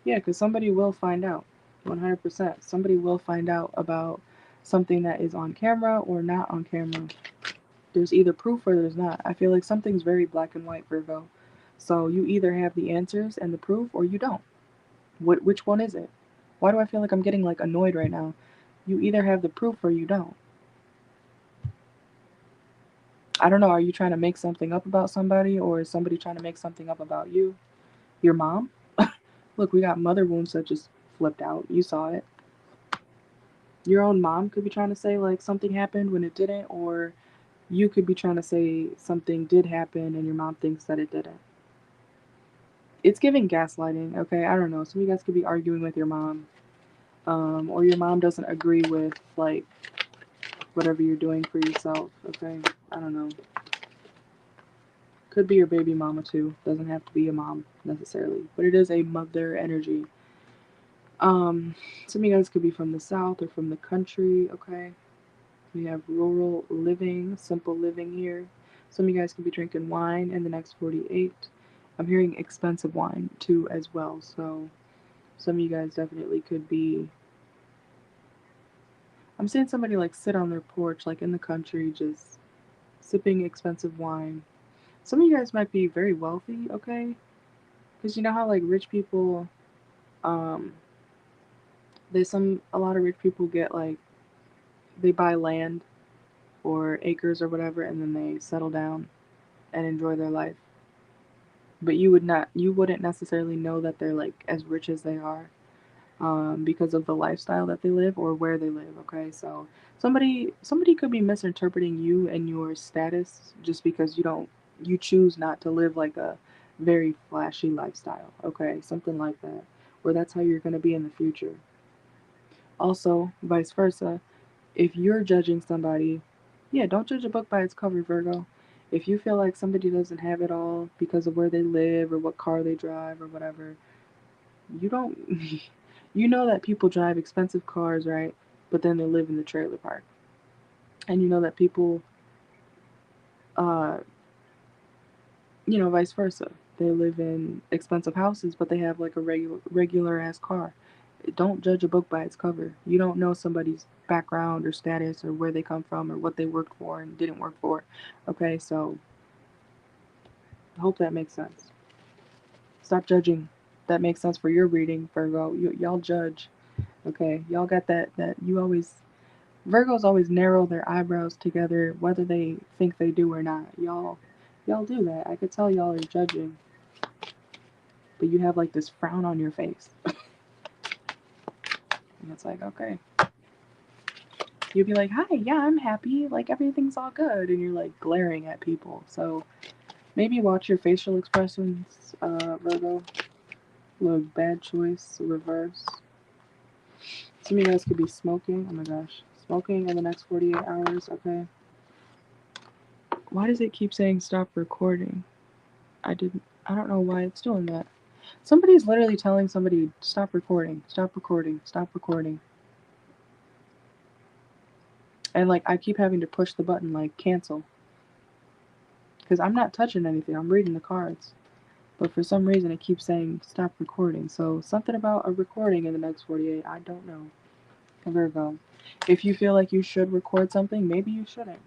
[SPEAKER 1] Yeah, because somebody will find out. 100%. Somebody will find out about something that is on camera or not on camera. There's either proof or there's not. I feel like something's very black and white, Virgo. So you either have the answers and the proof or you don't. Which one is it? Why do I feel like I'm getting like annoyed right now? You either have the proof or you don't. I don't know, are you trying to make something up about somebody or is somebody trying to make something up about you? Your mom? Look, we got mother wounds that just flipped out. You saw it. Your own mom could be trying to say like something happened when it didn't, or you could be trying to say something did happen and your mom thinks that it didn't. It's giving gaslighting, okay? I don't know. Some of you guys could be arguing with your mom, or your mom doesn't agree with like whatever you're doing for yourself, okay? I don't know. Could be your baby mama too. Doesn't have to be a mom necessarily, but it is a mother energy. Some of you guys could be from the south or from the country, okay? We have rural living, simple living here. Some of you guys could be drinking wine in the next 48. I'm hearing expensive wine too as well, so some of you guys definitely could be. I'm seeing somebody like sit on their porch, like in the country, just sipping expensive wine. Some of you guys might be very wealthy, okay? Because you know how like rich people, um, a lot of rich people get like they buy land or acres or whatever, and then they settle down and enjoy their life. But you wouldn't necessarily know that they're like as rich as they are, because of the lifestyle that they live or where they live. Okay, so somebody could be misinterpreting you and your status just because you choose not to live like a very flashy lifestyle. Okay, something like that, where that's how you're gonna be in the future. Also, vice versa, if you're judging somebody, yeah, don't judge a book by its cover, Virgo. If you feel like somebody doesn't have it all because of where they live or what car they drive or whatever, you don't you know that people drive expensive cars, right? But then they live in the trailer park. And you know that people uh vice versa. They live in expensive houses but they have like a regular ass car. Don't judge a book by its cover. You don't know somebody's background or status or where they come from or what they worked for and didn't work for. Okay, so I hope that makes sense. Stop judging. That makes sense for your reading, Virgo. Y'all judge. Okay, y'all got that you always Virgos always narrow their eyebrows together, whether they think they do or not. Y'all do that. I could tell y'all are judging, but you have like this frown on your face, and it's like, okay, you'd be like, "Hi, yeah, I'm happy. Like everything's all good," and you're like glaring at people. So maybe watch your facial expressions, Virgo. Look, bad choice, reverse. Some of you guys could be smoking. Oh my gosh, smoking in the next 48 hours. Okay. Why does it keep saying stop recording? I don't know why it's doing that. Somebody's literally telling somebody, stop recording, stop recording, stop recording. And like, I keep having to push the button, like, cancel. Because I'm not touching anything, I'm reading the cards. But for some reason, it keeps saying, stop recording. So, something about a recording in the next 48, I don't know. Virgo. If you feel like you should record something, maybe you shouldn't.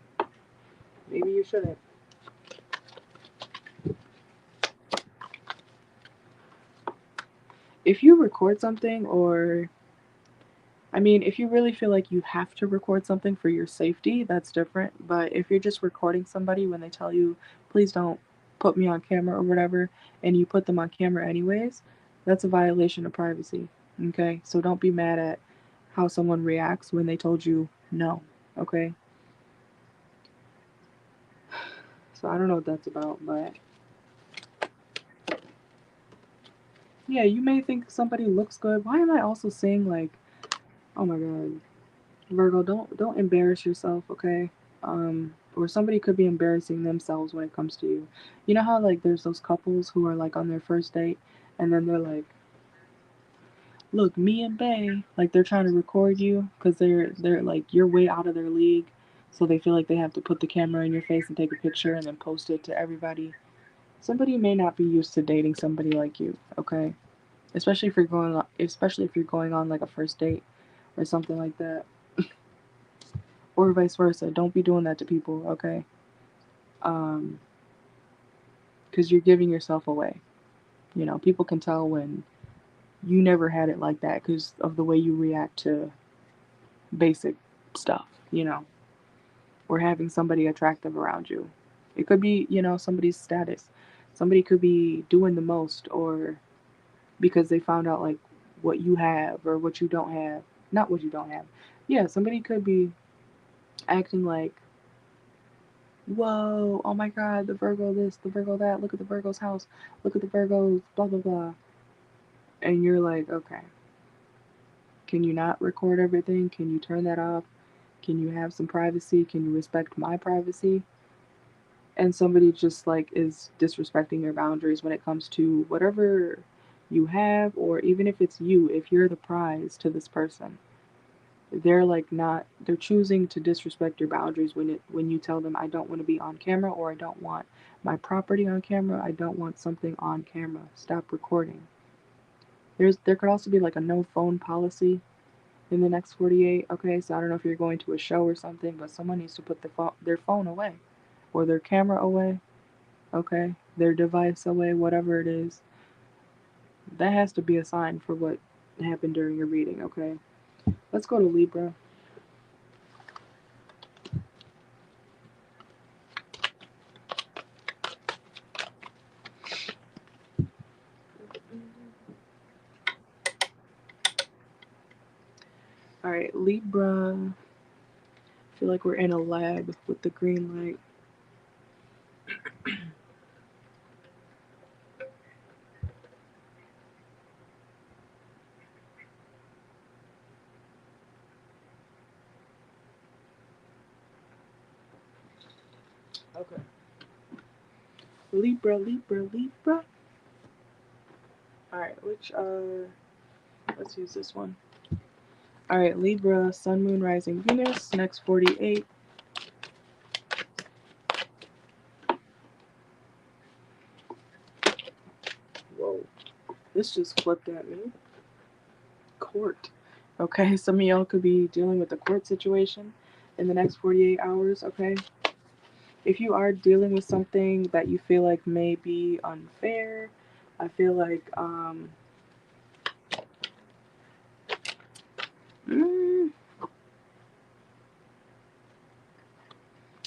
[SPEAKER 1] Maybe you shouldn't. If you record something, or I mean, if you really feel like you have to record something for your safety, that's different. But if you're just recording somebody when they tell you, please don't put me on camera or whatever, and you put them on camera anyways, that's a violation of privacy. Okay? So don't be mad at how someone reacts when they told you no. Okay? So I don't know what that's about, but yeah, you may think somebody looks good. Why am I also saying like, oh my god, Virgo, don't embarrass yourself, okay? Or somebody could be embarrassing themselves when it comes to you. You know how like there's those couples who are like on their first date and then they're like, "Look, me and Bay," like they're trying to record you because they're like you're way out of their league, so they feel like they have to put the camera in your face and take a picture and then post it to everybody. Somebody may not be used to dating somebody like you, okay? Especially if you're going on like a first date or something like that. Or vice versa. Don't be doing that to people, okay? Um, because you're giving yourself away. You know, people can tell when you never had it like that because of the way you react to basic stuff, or having somebody attractive around you. It could be, somebody's status. Somebody could be doing the most, or because they found out like what you have or what you don't have. Not what you don't have. Yeah, somebody could be acting like, whoa, oh my god, the Virgo this, the Virgo that, look at the Virgo's house, look at the Virgo's blah blah blah. And you're like, okay, can you not record everything? Can you turn that off? Can you have some privacy? Can you respect my privacy? And somebody just like is disrespecting your boundaries when it comes to whatever you have, or even if it's you, if you're the prize to this person. They're like not they're choosing to disrespect your boundaries when you tell them I don't want to be on camera, or I don't want my property on camera, I don't want something on camera. Stop recording. There could also be like a no phone policy in the next 48. Okay, so I don't know if you're going to a show or something, but someone needs to put their phone away. or their camera away, okay, their device away, whatever it is, that has to be a sign for what happened during your reading, okay? Let's go to Libra. All right, Libra. I feel like we're in a lab with the green light. Okay. Libra, Libra, Libra. All right, let's use this one. All right, Libra, Sun, Moon, Rising, Venus, next 48. Whoa, this just flipped at me. Court. Okay, some of y'all could be dealing with a court situation in the next 48 hours, okay? If you are dealing with something that you feel like may be unfair, I feel like, mm,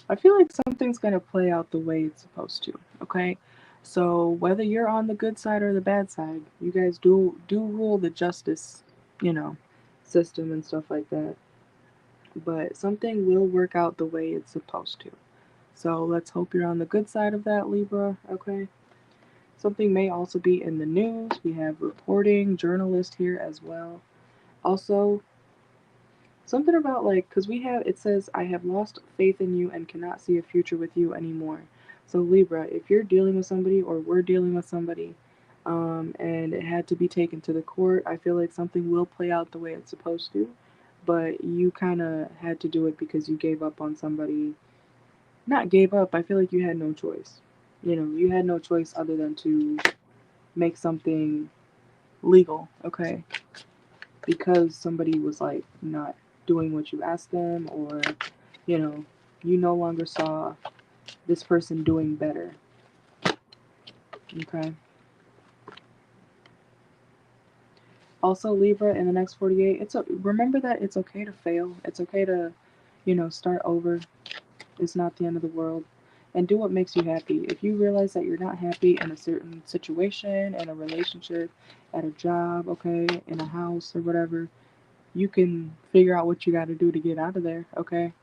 [SPEAKER 1] I feel like something's gonna play out the way it's supposed to, okay? So whether you're on the good side or the bad side, you guys do rule the justice, you know, system and stuff like that. But something will work out the way it's supposed to. So let's hope you're on the good side of that, Libra, okay? Something may also be in the news. We have reporting, journalist here as well. Also, something about like, because we have, it says, I have lost faith in you and cannot see a future with you anymore. So, Libra, if you're dealing with somebody or we're dealing with somebody, and it had to be taken to the court, I feel like something will play out the way it's supposed to. But you kind of had to do it because you gave up on somebody. Not gave up, I feel like you had no choice. You know, you had no choice other than to make something legal, okay? Because somebody was like not doing what you asked them, or you know, you no longer saw this person doing better, okay? Also, Libra, in the next 48, remember that it's okay to fail. It's okay to, start over. It's not the end of the world. And do what makes you happy. If you realize that you're not happy in a certain situation, in a relationship, at a job, okay, in a house or whatever, you can figure out what you got to do to get out of there, okay?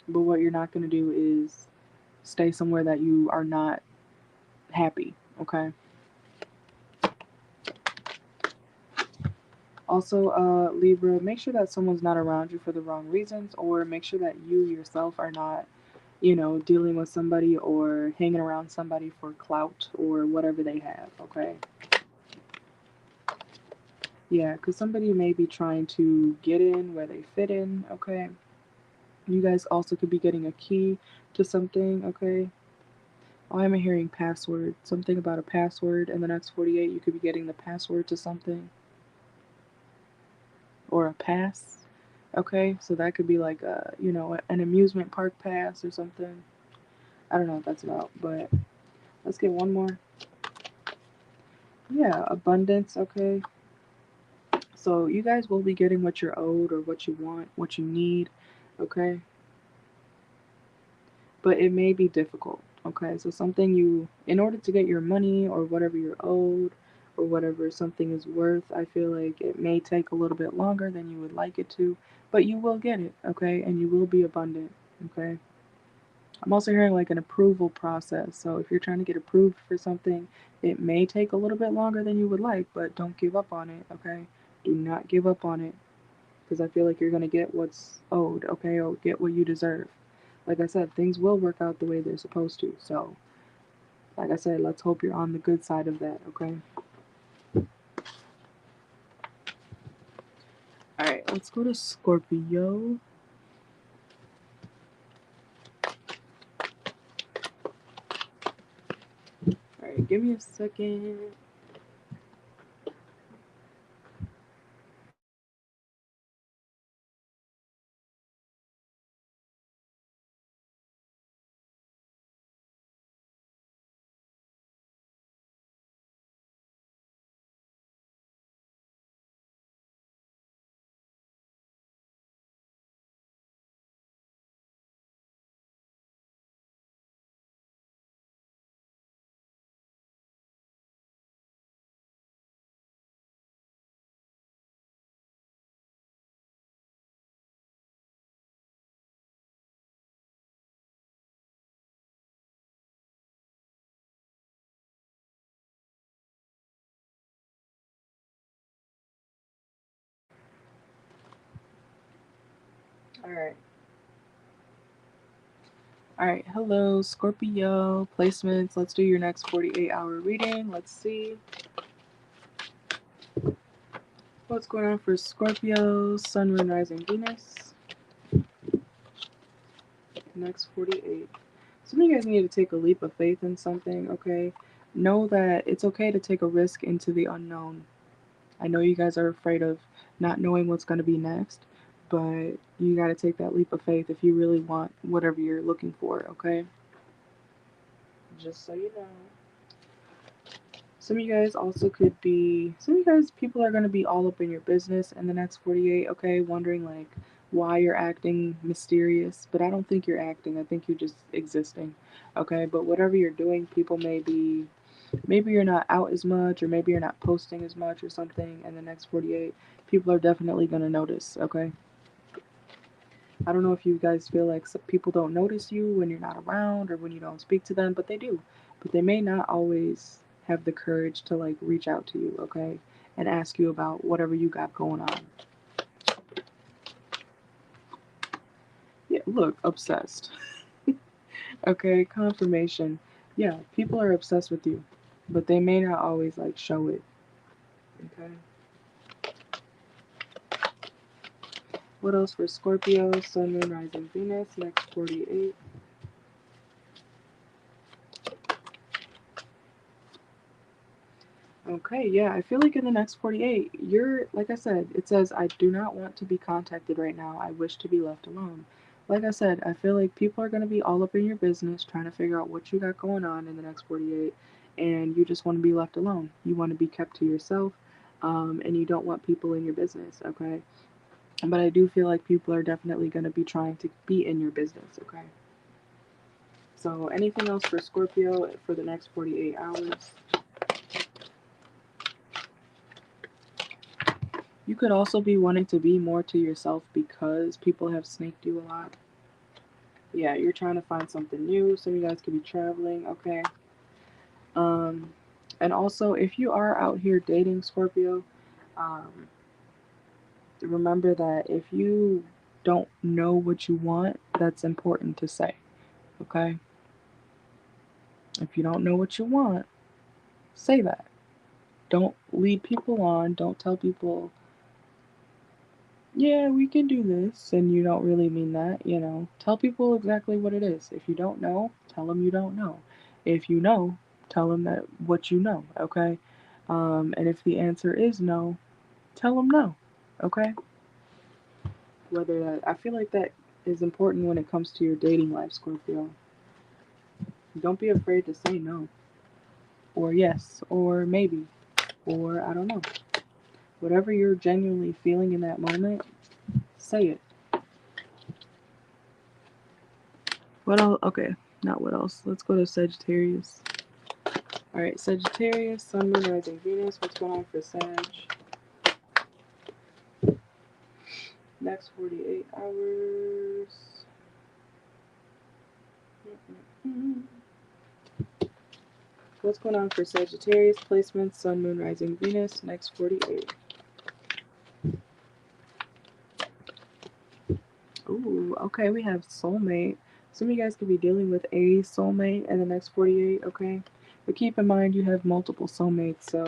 [SPEAKER 1] But what you're not going to do is stay somewhere that you are not happy, okay? Also, Libra, make sure that someone's not around you for the wrong reasons, or make sure that you yourself are not, dealing with somebody or hanging around somebody for clout or whatever they have, okay? Yeah, because somebody may be trying to get in where they fit in, okay? You guys also could be getting a key to something, okay? Oh, I'm hearing password. Something about a password in the next 48. You could be getting the password to something or a pass. Okay, so that could be like an amusement park pass or something. I don't know what that's about, but let's get one more. Yeah, abundance. Okay, so you guys will be getting what you're owed or what you want, what you need. Okay, but it may be difficult. Okay, so something in order to get your money or whatever you're owed or whatever something is worth, I feel like it may take a little bit longer than you would like it to, but you will get it, okay, and you will be abundant, okay. I'm also hearing like an approval process, so if you're trying to get approved for something, it may take a little bit longer than you would like, but don't give up on it, okay. Do not give up on it, because I feel like you're going to get what's owed, okay, or get what you deserve. Like I said, things will work out the way they're supposed to. So, like I said, let's hope you're on the good side of that, okay? Alright, let's go to Scorpio. Alright, give me a second. Alright. Alright, hello, Scorpio. Placements. Let's do your next 48-hour reading. Let's see what's going on for Scorpio, Sun, Moon, Rising, Venus. Next 48. Some of you guys need to take a leap of faith in something, okay? Know that it's okay to take a risk into the unknown. I know you guys are afraid of not knowing what's going to be next, but you got to take that leap of faith if you really want whatever you're looking for, okay? Just so you know. Some of you guys also could be, some of you guys, people are going to be all up in your business in the next 48, okay? Wondering, like, why you're acting mysterious. But I don't think you're acting. I think you're just existing, okay? But whatever you're doing, people may be, maybe you're not out as much, or maybe you're not posting as much or something in the next 48. People are definitely going to notice, okay? I don't know if you guys feel like people don't notice you when you're not around or when you don't speak to them, but they do. But they may not always have the courage to like reach out to you, okay? And ask you about whatever you got going on. Yeah, look, obsessed. Okay, confirmation. Yeah, people are obsessed with you, but they may not always like show it. Okay. What else for Scorpio, Sun, Moon, Rising, Venus, next 48? Okay, yeah, I feel like in the next 48, you're, like I said, it says, I do not want to be contacted right now. I wish to be left alone. Like I said, I feel like people are going to be all up in your business trying to figure out what you got going on in the next 48, and you just want to be left alone. You want to be kept to yourself, and you don't want people in your business, okay? But I do feel like people are definitely going to be trying to be in your business, okay? So, anything else for Scorpio for the next 48 hours? You could also be wanting to be more to yourself because people have snaked you a lot. Yeah, you're trying to find something new. Some of you guys could be traveling, okay? Um, and also, if you are out here dating Scorpio, um, remember that if you don't know what you want, that's important to say, okay? If you don't know what you want, say that. Don't lead people on. Don't tell people, yeah, we can do this, and you don't really mean that, you know. Tell people exactly what it is. If you don't know, tell them you don't know. If you know, tell them that what you know, okay? And if the answer is no, tell them no, okay? Whether that, I feel like that is important when it comes to your dating life, Scorpio. Don't be afraid to say no, or yes, or maybe, or I don't know. Whatever you're genuinely feeling in that moment, say it. What else? Okay, not what else. Let's go to Sagittarius. Alright, Sagittarius, Sun, Moon, Rising, Venus. What's going on for Sag? Next 48 hours. What's going on for Sagittarius? Placements, Sun, Moon, Rising, Venus. Next 48. Ooh, okay, we have soulmate. Some of you guys could be dealing with a soulmate in the next 48, okay? But keep in mind you have multiple soulmates, so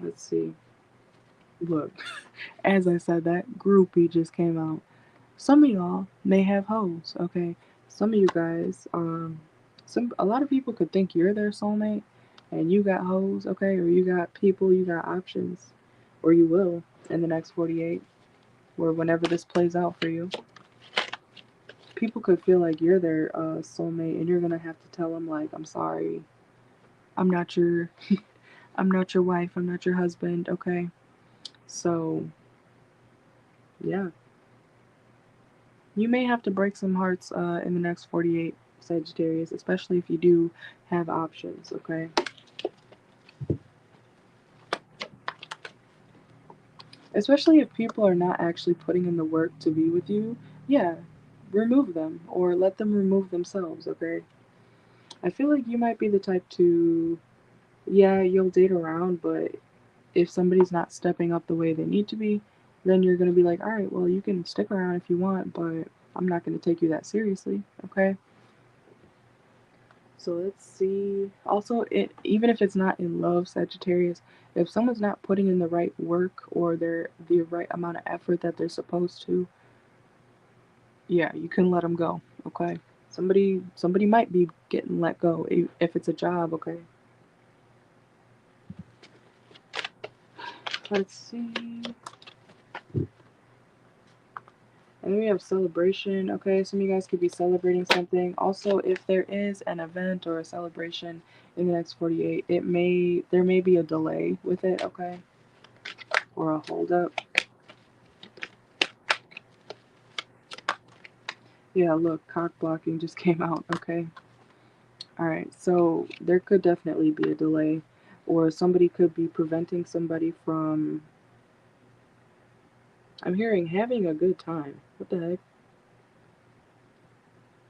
[SPEAKER 1] let's see. Look, as I said, that groupie just came out. Some of y'all may have hoes, okay? Some of you guys, a lot of people could think you're their soulmate and you got hoes, okay? Or you got people, you got options. Or you will in the next 48 or whenever this plays out for you. People could feel like you're their soulmate and you're gonna have to tell them like, I'm sorry, I'm not your, I'm not your wife, I'm not your husband, okay? So, yeah. You may have to break some hearts in the next 48, Sagittarius, especially if you do have options, okay? Especially if people are not actually putting in the work to be with you, yeah, remove them or let them remove themselves, okay? I feel like you might be the type to, yeah, you'll date around, but if somebody's not stepping up the way they need to be, then you're going to be like, all right, well, you can stick around if you want, but I'm not going to take you that seriously, okay? So let's see. Also, even if it's not in love, Sagittarius, if someone's not putting in the right work or the right amount of effort that they're supposed to, yeah, you can let them go, okay? Somebody might be getting let go if it's a job, okay? Let's see. And then we have celebration. Okay, some of you guys could be celebrating something. Also, if there is an event or a celebration in the next 48, there may be a delay with it, okay? Or a holdup. Yeah, look, cock blocking just came out, okay? Alright, so there could definitely be a delay. Or somebody could be preventing somebody from, I'm hearing, having a good time. What the heck?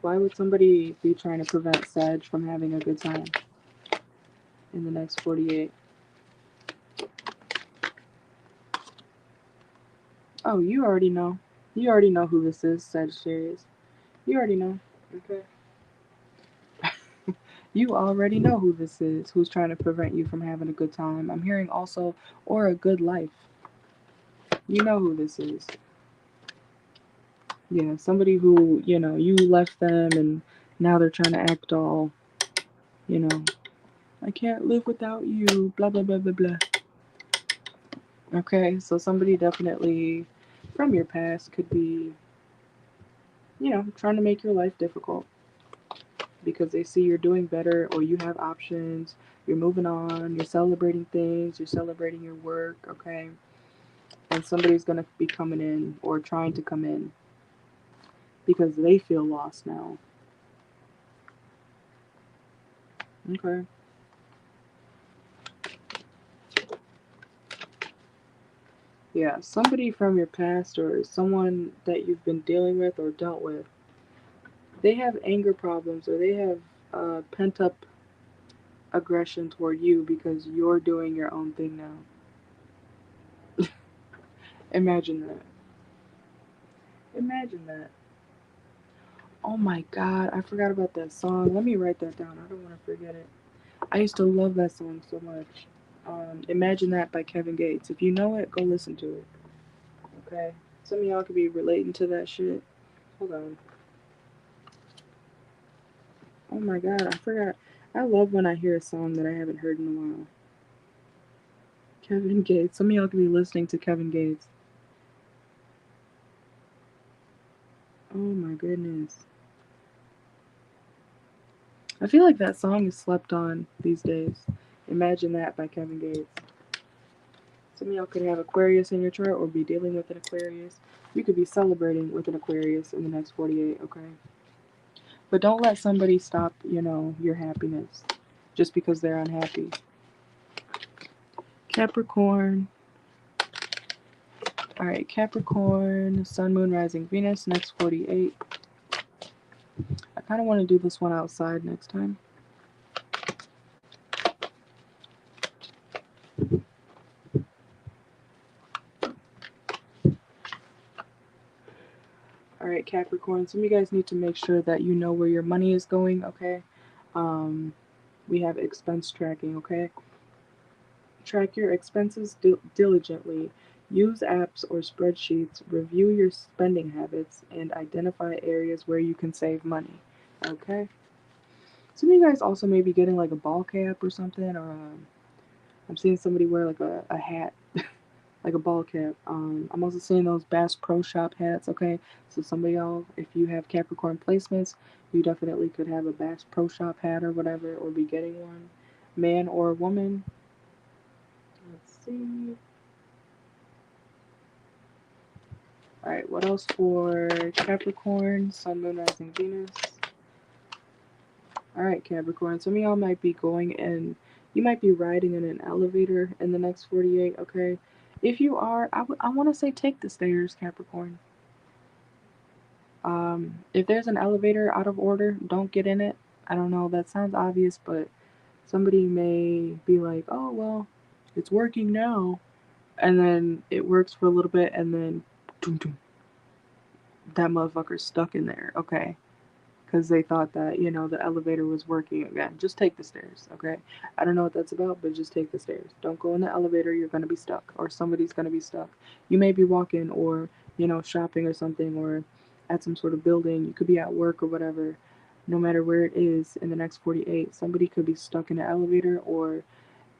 [SPEAKER 1] Why would somebody be trying to prevent Sag from having a good time in the next 48? Oh, you already know. You already know who this is, Sagittarius. You already know. Okay. You already know who this is, who's trying to prevent you from having a good time. I'm hearing also, or a good life. You know who this is. Yeah, somebody who, you left them and now they're trying to act all, you know, I can't live without you, blah, blah, blah, blah, blah. Okay, so somebody definitely from your past could be, trying to make your life difficult because they see you're doing better or you have options, you're moving on, you're celebrating things, you're celebrating your work, okay? And somebody's going to be coming in or trying to come in because they feel lost now. Okay. Yeah, somebody from your past or someone that you've been dealing with or dealt with, they have anger problems or they have pent up aggression toward you because you're doing your own thing now. Imagine that. Imagine that. Oh my god, I forgot about that song. Let me write that down. I don't want to forget it. I used to love that song so much. Imagine That by Kevin Gates. If you know it, go listen to it. Okay? Some of y'all could be relating to that shit. Hold on. Oh my god, I forgot. I love when I hear a song that I haven't heard in a while. Kevin Gates. Some of y'all could be listening to Kevin Gates. Oh my goodness. I feel like that song is slept on these days. Imagine That by Kevin Gates. Some of y'all could have Aquarius in your chart or be dealing with an Aquarius. You could be celebrating with an Aquarius in the next 48, okay? But don't let somebody stop, your happiness just because they're unhappy. Capricorn. All right, Capricorn, Sun, Moon, Rising, Venus, next 48. I kind of want to do this one outside next time. All right, Capricorn, some of you guys need to make sure that you know where your money is going, okay? We have expense tracking, okay? Track your expenses diligently. Use apps or spreadsheets. Review your spending habits and identify areas where you can save money. Okay? Some of you guys also may be getting like a ball cap or something, or I'm seeing somebody wear like a hat, like a ball cap. I'm also seeing those Bass Pro Shop hats. Okay, so some of y'all, if you have Capricorn placements, you definitely could have a Bass Pro Shop hat or whatever, or be getting one, man or woman. Let's see. Alright, what else for Capricorn, Sun, Moon, Rising, Venus? Alright, Capricorn, some of y'all might be going in, you might be riding in an elevator in the next 48, okay? If you are, I want to say take the stairs, Capricorn. If there's an elevator out of order, don't get in it. I don't know, that sounds obvious, but somebody may be like, oh, well, it's working now. And then it works for a little bit, and then that motherfucker's stuck in there, okay? Because they thought that, you know, the elevator was working again. Just take the stairs, okay? I don't know what that's about, but just take the stairs. Don't go in the elevator, you're gonna be stuck, or somebody's gonna be stuck. You may be walking, or, you know, shopping or something, or at some sort of building. You could be at work or whatever. No matter where it is in the next 48, somebody could be stuck in an elevator or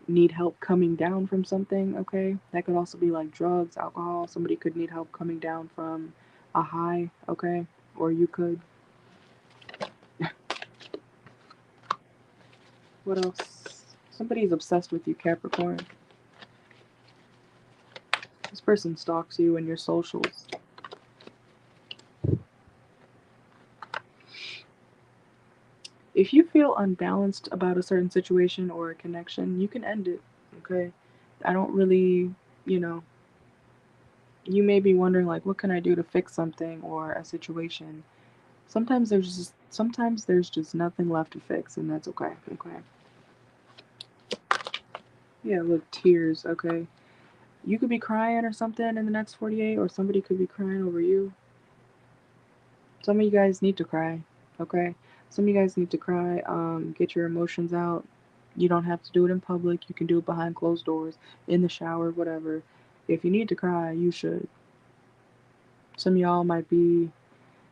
[SPEAKER 1] need help coming down from something, okay? That could also be like drugs, alcohol. Somebody could need help coming down from a high, okay? Or you could. What else? Somebody's obsessed with you, Capricorn. This person stalks you and your socials. If you feel unbalanced about a certain situation or a connection, you can end it, okay? I don't really, you know, you may be wondering like what can I do to fix something or a situation. Sometimes there's just nothing left to fix, and that's okay. Okay. Yeah, look, tears, okay. You could be crying or something in the next 48, or somebody could be crying over you. Some of you guys need to cry, okay? Some of you guys need to cry, get your emotions out. You don't have to do it in public. You can do it behind closed doors, in the shower, whatever. If you need to cry, you should. Some of y'all might be,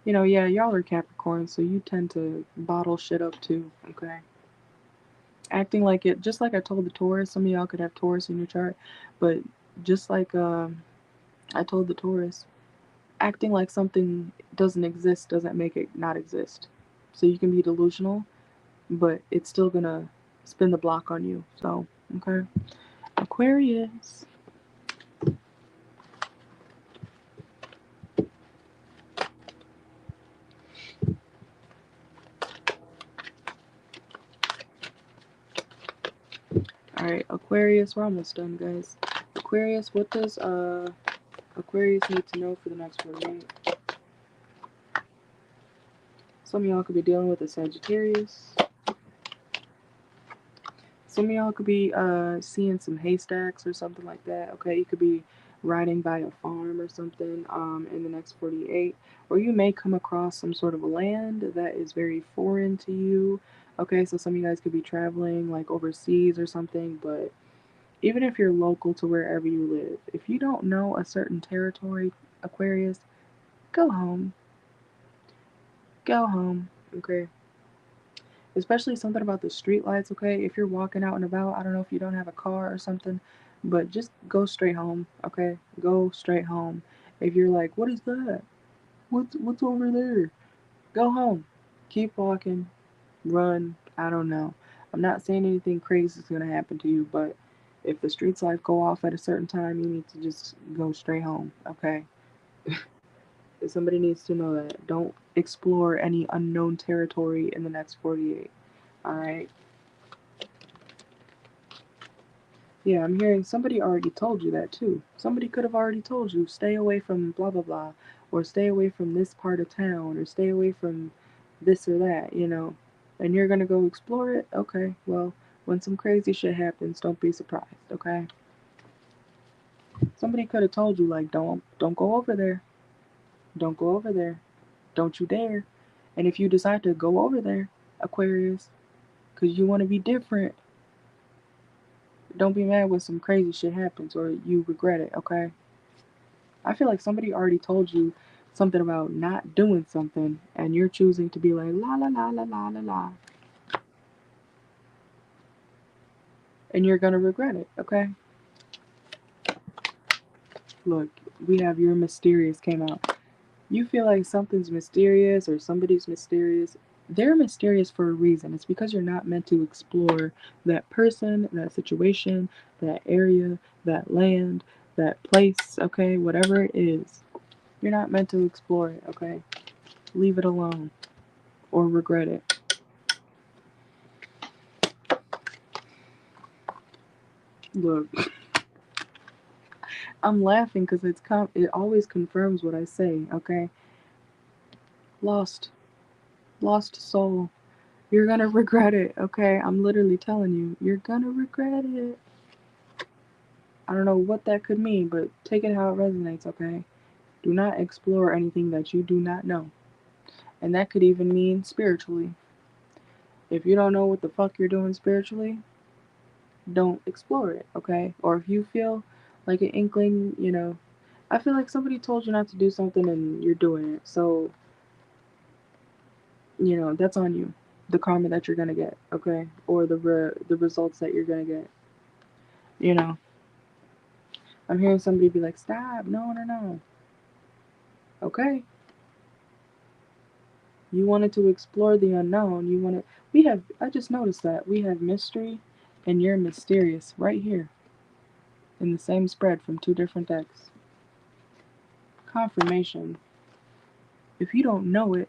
[SPEAKER 1] you know, yeah, y'all are Capricorn, so you tend to bottle shit up too, okay? Acting like it, just like I told the Taurus, some of y'all could have Taurus in your chart, but just like I told the Taurus, acting like something doesn't exist doesn't make it not exist. So you can be delusional, but it's still gonna spin the block on you. So, okay. Aquarius. Alright, Aquarius, we're almost done, guys. Aquarius, what does Aquarius need to know for the next 48? Some of y'all could be dealing with a Sagittarius. Some of y'all could be seeing some haystacks or something like that. Okay, you could be riding by a farm or something in the next 48, or you may come across some sort of a land that is very foreign to you. Okay, so some of you guys could be traveling like overseas or something, but even if you're local to wherever you live, if you don't know a certain territory, Aquarius, go home. Go home. Okay. Especially something about the street lights, okay? If you're walking out and about, I don't know if you don't have a car or something, but just go straight home, okay? Go straight home. If you're like, what is that? What's over there? Go home. Keep walking. Run. I don't know. I'm not saying anything crazy is gonna happen to you, but if the street lights go off at a certain time, you need to just go straight home, okay? Somebody needs to know that. Don't explore any unknown territory in the next 48. Alright? Yeah, I'm hearing somebody already told you that too. Somebody could have already told you, stay away from blah blah blah, or stay away from this part of town, or stay away from this or that, you know. And you're gonna go explore it? Okay, well, when some crazy shit happens, don't be surprised, okay? Somebody could have told you, like, don't go over there. Don't go over there. Don't you dare. And if you decide to go over there, Aquarius, because you want to be different, don't be mad when some crazy shit happens or you regret it, okay? I feel like somebody already told you something about not doing something and you're choosing to be like la la la la la la la, and you're gonna regret it, okay? Look, we have your mysterious came out. You feel like something's mysterious or somebody's mysterious. They're mysterious for a reason. It's because you're not meant to explore that person, that situation, that area, that land, that place, okay? Whatever it is. You're not meant to explore it, okay? Leave it alone or regret it. Look, I'm laughing because it always confirms what I say, okay? Lost. Lost soul. You're gonna regret it, okay? I'm literally telling you, you're gonna regret it. I don't know what that could mean, but take it how it resonates, okay? Do not explore anything that you do not know. And that could even mean spiritually. If you don't know what the fuck you're doing spiritually, don't explore it, okay? Or if you feel like an inkling, you know, I feel like somebody told you not to do something and you're doing it. So, you know, that's on you. The karma that you're gonna get, okay? Or the results that you're gonna get. You know, I'm hearing somebody be like, "Stop! No, no, no." Okay, you wanted to explore the unknown. You wanted. We have. I just noticed that we have mystery, and you're mysterious right here in the same spread from two different decks. Confirmation. If you don't know it,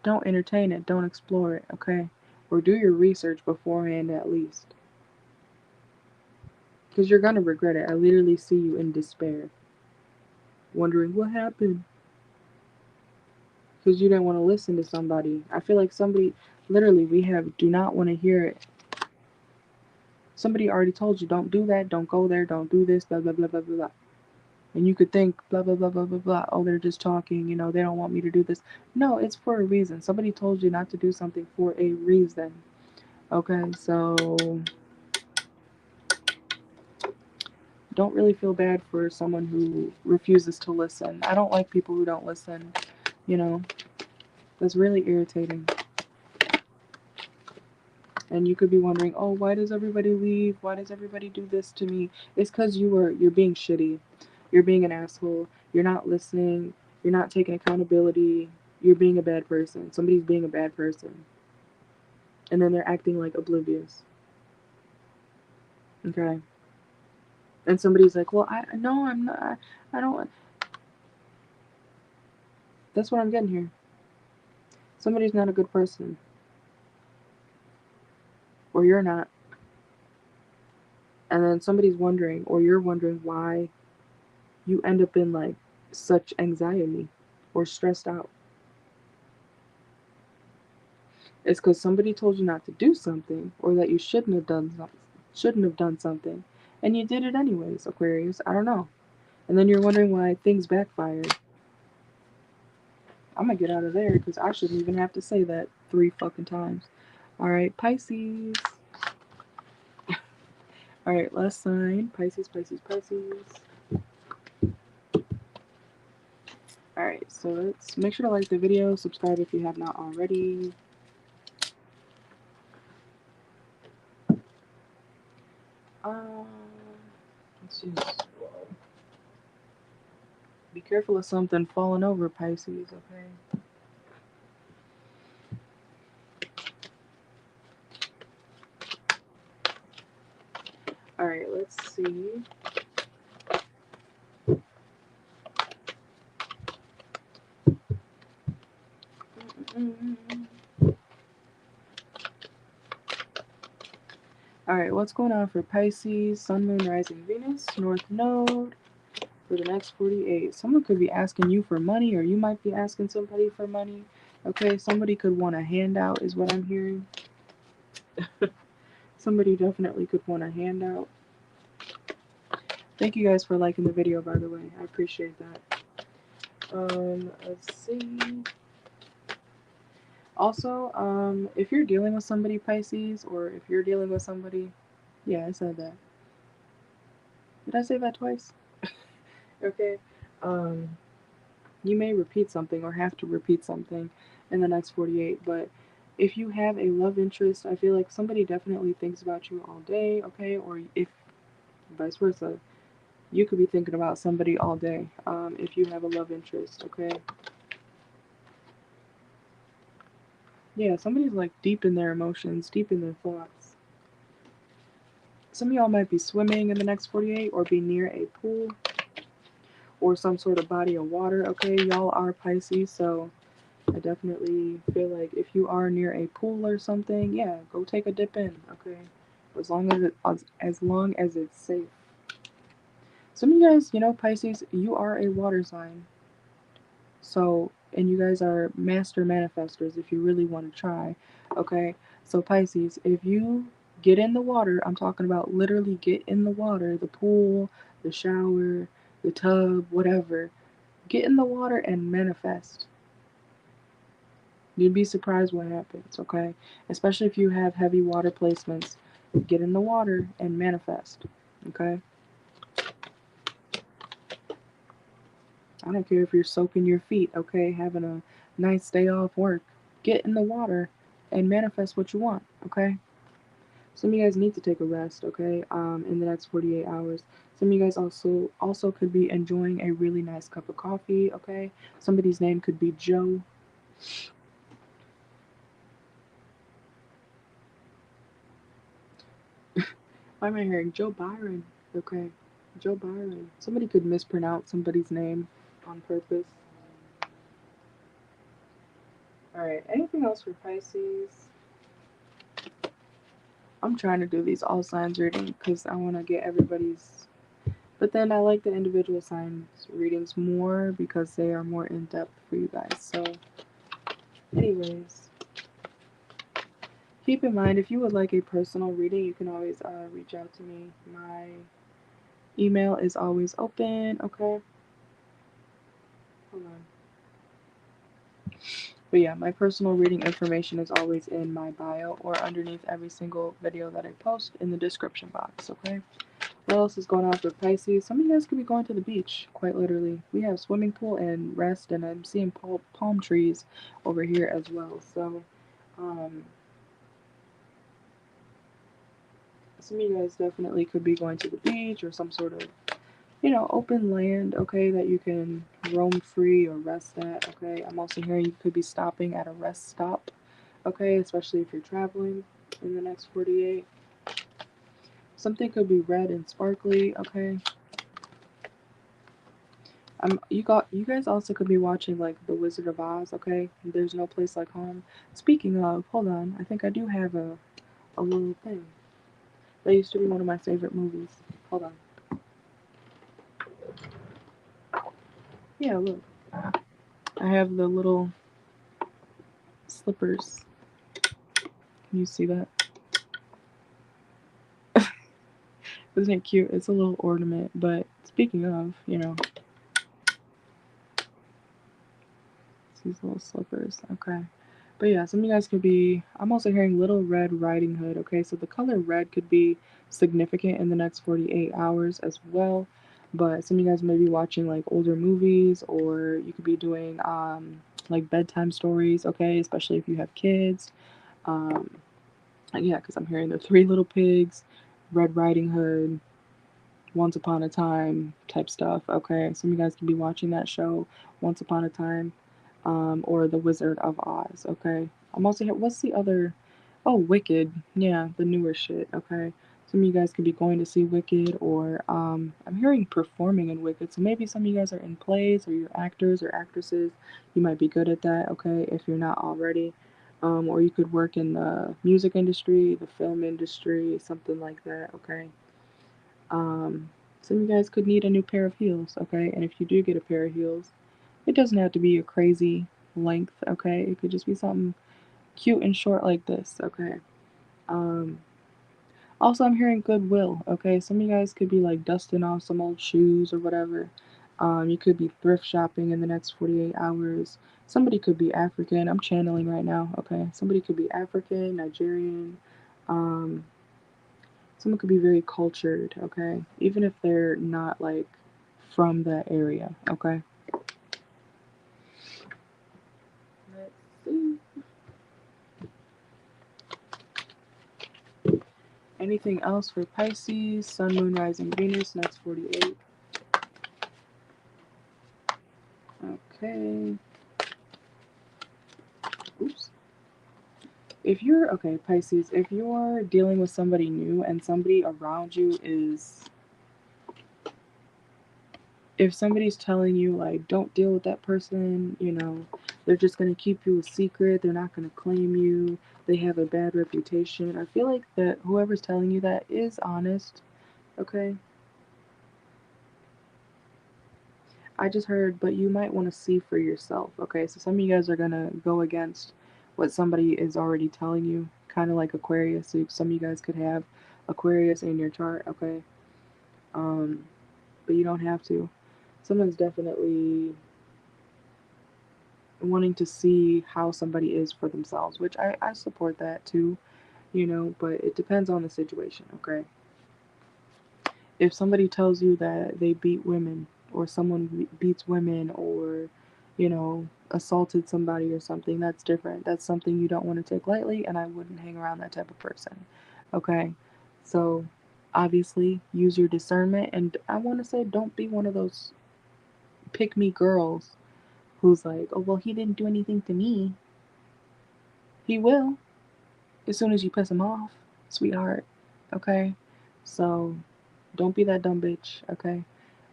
[SPEAKER 1] don't entertain it. Don't explore it. Okay, or do your research beforehand at least, because you're gonna regret it. I literally see you in despair, wondering what happened. Because you didn't want to listen to somebody. I feel like somebody, literally, we have do not want to hear it. Somebody already told you, don't do that, don't go there, don't do this, blah, blah, blah, blah, blah, blah. And you could think, blah, blah, blah, blah, blah, blah. Oh, they're just talking, you know, they don't want me to do this. No, it's for a reason. Somebody told you not to do something for a reason. Okay, so don't really feel bad for someone who refuses to listen. I don't like people who don't listen, you know. That's really irritating. And you could be wondering, oh, why does everybody leave? Why does everybody do this to me? It's because you're being shitty. You're being an asshole. You're not listening. You're not taking accountability. You're being a bad person. Somebody's being a bad person. And then they're acting like oblivious. Okay? And somebody's like, well, no, I'm not. I don't. That's what I'm getting here. Somebody's not a good person. Or you're not. And then somebody's wondering, or you're wondering why you end up in like such anxiety or stressed out. It's because somebody told you not to do something, or that you shouldn't have done something, and you did it anyways, Aquarius. I don't know. And then you're wondering why things backfired. I'm gonna get out of there because I shouldn't even have to say that 3 fucking times. All right, Pisces. All right, last sign. Pisces, Pisces, Pisces. All right, so let's make sure to like the video, subscribe if you have not already. Um, let's just be careful of something falling over, Pisces. Okay. All right, let's see. Alright, what's going on for Pisces, Sun, Moon, Rising, Venus, North Node for the next 48? Someone could be asking you for money, or you might be asking somebody for money. Okay, somebody could want a handout, is what I'm hearing. Somebody definitely could want a handout. Thank you guys for liking the video, by the way. I appreciate that. Let's see. Also, if you're dealing with somebody, Pisces, or if you're dealing with somebody, yeah, I said that. Did I say that twice? Okay. You may repeat something or have to repeat something in the next 48, but if you have a love interest, I feel like somebody definitely thinks about you all day, okay? Or if vice versa, you could be thinking about somebody all day if you have a love interest, okay? Yeah, somebody's like deep in their emotions, deep in their thoughts. Some of y'all might be swimming in the next 48 or be near a pool or some sort of body of water, okay? Y'all are Pisces, so I definitely feel like if you are near a pool or something, yeah, go take a dip in, okay? As long as it's safe. Some of you guys, you know, Pisces, you are a water sign. So, and you guys are master manifestors if you really want to try, okay? So Pisces, if you Get in the water. I'm talking about literally get in the water, the pool, the shower, the tub, whatever. Get in the water and manifest. You'd be surprised what happens, okay? Especially if you have heavy water placements. Get in the water and manifest, okay? I don't care if you're soaking your feet, okay? Having a nice day off work. Get in the water and manifest what you want, okay? Some of you guys need to take a rest, okay? In the next 48 hours. Some of you guys also could be enjoying a really nice cup of coffee, okay? Somebody's name could be Joe. Why am I hearing Joe Byron? Okay, Joe Byron. Somebody could mispronounce somebody's name on purpose. Alright, anything else for Pisces? I'm trying to do these all signs reading because I want to get everybody's. But then I like the individual signs readings more because they are more in depth for you guys. So, anyways, keep in mind if you would like a personal reading, you can always reach out to me. My email is always open, okay? Hold on. But yeah, my personal reading information is always in my bio or underneath every single video that I post in the description box, okay? What else is going on for Pisces? Some of you guys could be going to the beach, quite literally. We have swimming pool and rest, and I'm seeing palm trees over here as well. So, some of you guys definitely could be going to the beach or some sort of, open land, okay, that you can roam free or rest at, okay? I'm also hearing you could be stopping at a rest stop, okay, especially if you're traveling in the next 48. Something could be red and sparkly, okay? You guys also could be watching like The Wizard of Oz, okay? There's no place like home. Speaking of, hold on, I think I do have a little thing. That used to be one of my favorite movies. Hold on. Yeah, look. I have the little slippers. Can you see that? Isn't it cute? It's a little ornament, but speaking of, it's these little slippers. Okay. But yeah, some of you guys could be. I'm also hearing Little Red Riding Hood. Okay, so the color red could be significant in the next 48 hours as well. But some of you guys may be watching like older movies, or you could be doing like bedtime stories. Okay, especially if you have kids. Um, yeah, because I'm hearing the Three Little Pigs, Red Riding Hood, Once Upon a Time type stuff. Okay, some of you guys can be watching that show, Once Upon a Time, or The Wizard of Oz. Okay, I'm also here. What's the other? Oh, Wicked. Yeah, the newer shit. Okay, some of you guys could be going to see Wicked, or I'm hearing performing in Wicked. So maybe some of you guys are in plays, or you're actors or actresses. You might be good at that. Okay, if you're not already. Or you could work in the music industry, the film industry, something like that. Okay. Um, some of you guys could need a new pair of heels, okay? And if you do get a pair of heels, it doesn't have to be a crazy length, okay? It could just be something cute and short like this, okay? Um, Also, I'm hearing goodwill, okay? Some of you guys could be like dusting off some old shoes or whatever. You could be thrift shopping in the next 48 hours. Somebody could be African. I'm channeling right now, okay? Somebody could be African, Nigerian, um, someone could be very cultured, okay? Even if they're not like from that area, okay? Let's see. Anything else for Pisces, Sun, Moon, Rising, Venus, next 48. Okay. Oops. Okay, Pisces, if you're dealing with somebody new and somebody around you is, if somebody's telling you like don't deal with that person, they're just going to keep you a secret, they're not going to claim you, they have a bad reputation, I feel like that whoever's telling you that is honest, okay? I just heard, but you might want to see for yourself, okay? So some of you guys are going to go against what somebody is already telling you kind of like Aquarius. So some of you guys could have Aquarius in your chart, okay? But you don't have to. Someone's definitely wanting to see how somebody is for themselves, which I support that too, you know, but it depends on the situation, okay? If somebody tells you that they beat women, or someone beats women, or, you know, assaulted somebody or something, that's different. That's something you don't want to take lightly, and I wouldn't hang around that type of person, okay? So, obviously, use your discernment, and I want to say don't be one of those pick me girls who's like, oh, well, he didn't do anything to me. He will as soon as you piss him off, sweetheart. Okay? So don't be that dumb bitch. Okay?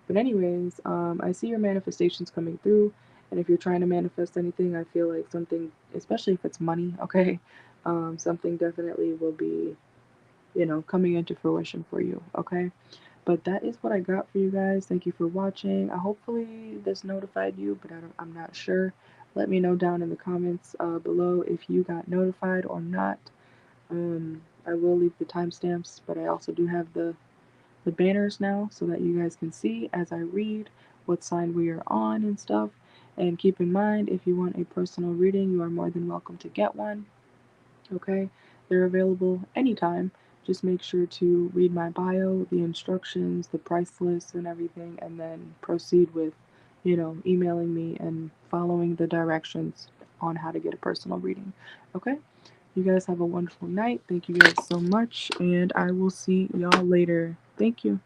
[SPEAKER 1] But, anyways, I see your manifestations coming through. And if you're trying to manifest anything, I feel like something, especially if it's money, okay? Something definitely will be, you know, coming into fruition for you. Okay? But that is what I got for you guys. Thank you for watching. Hopefully this notified you, but I'm not sure. Let me know down in the comments below if you got notified or not. I will leave the timestamps, but I also do have the banners now so that you guys can see as I read what sign we are on and stuff. And keep in mind, if you want a personal reading, you are more than welcome to get one. Okay, they're available anytime. Just make sure to read my bio, the instructions, the price list, and everything, and then proceed with, you know, emailing me and following the directions on how to get a personal reading. Okay, you guys have a wonderful night. Thank you guys so much, and I will see y'all later. Thank you.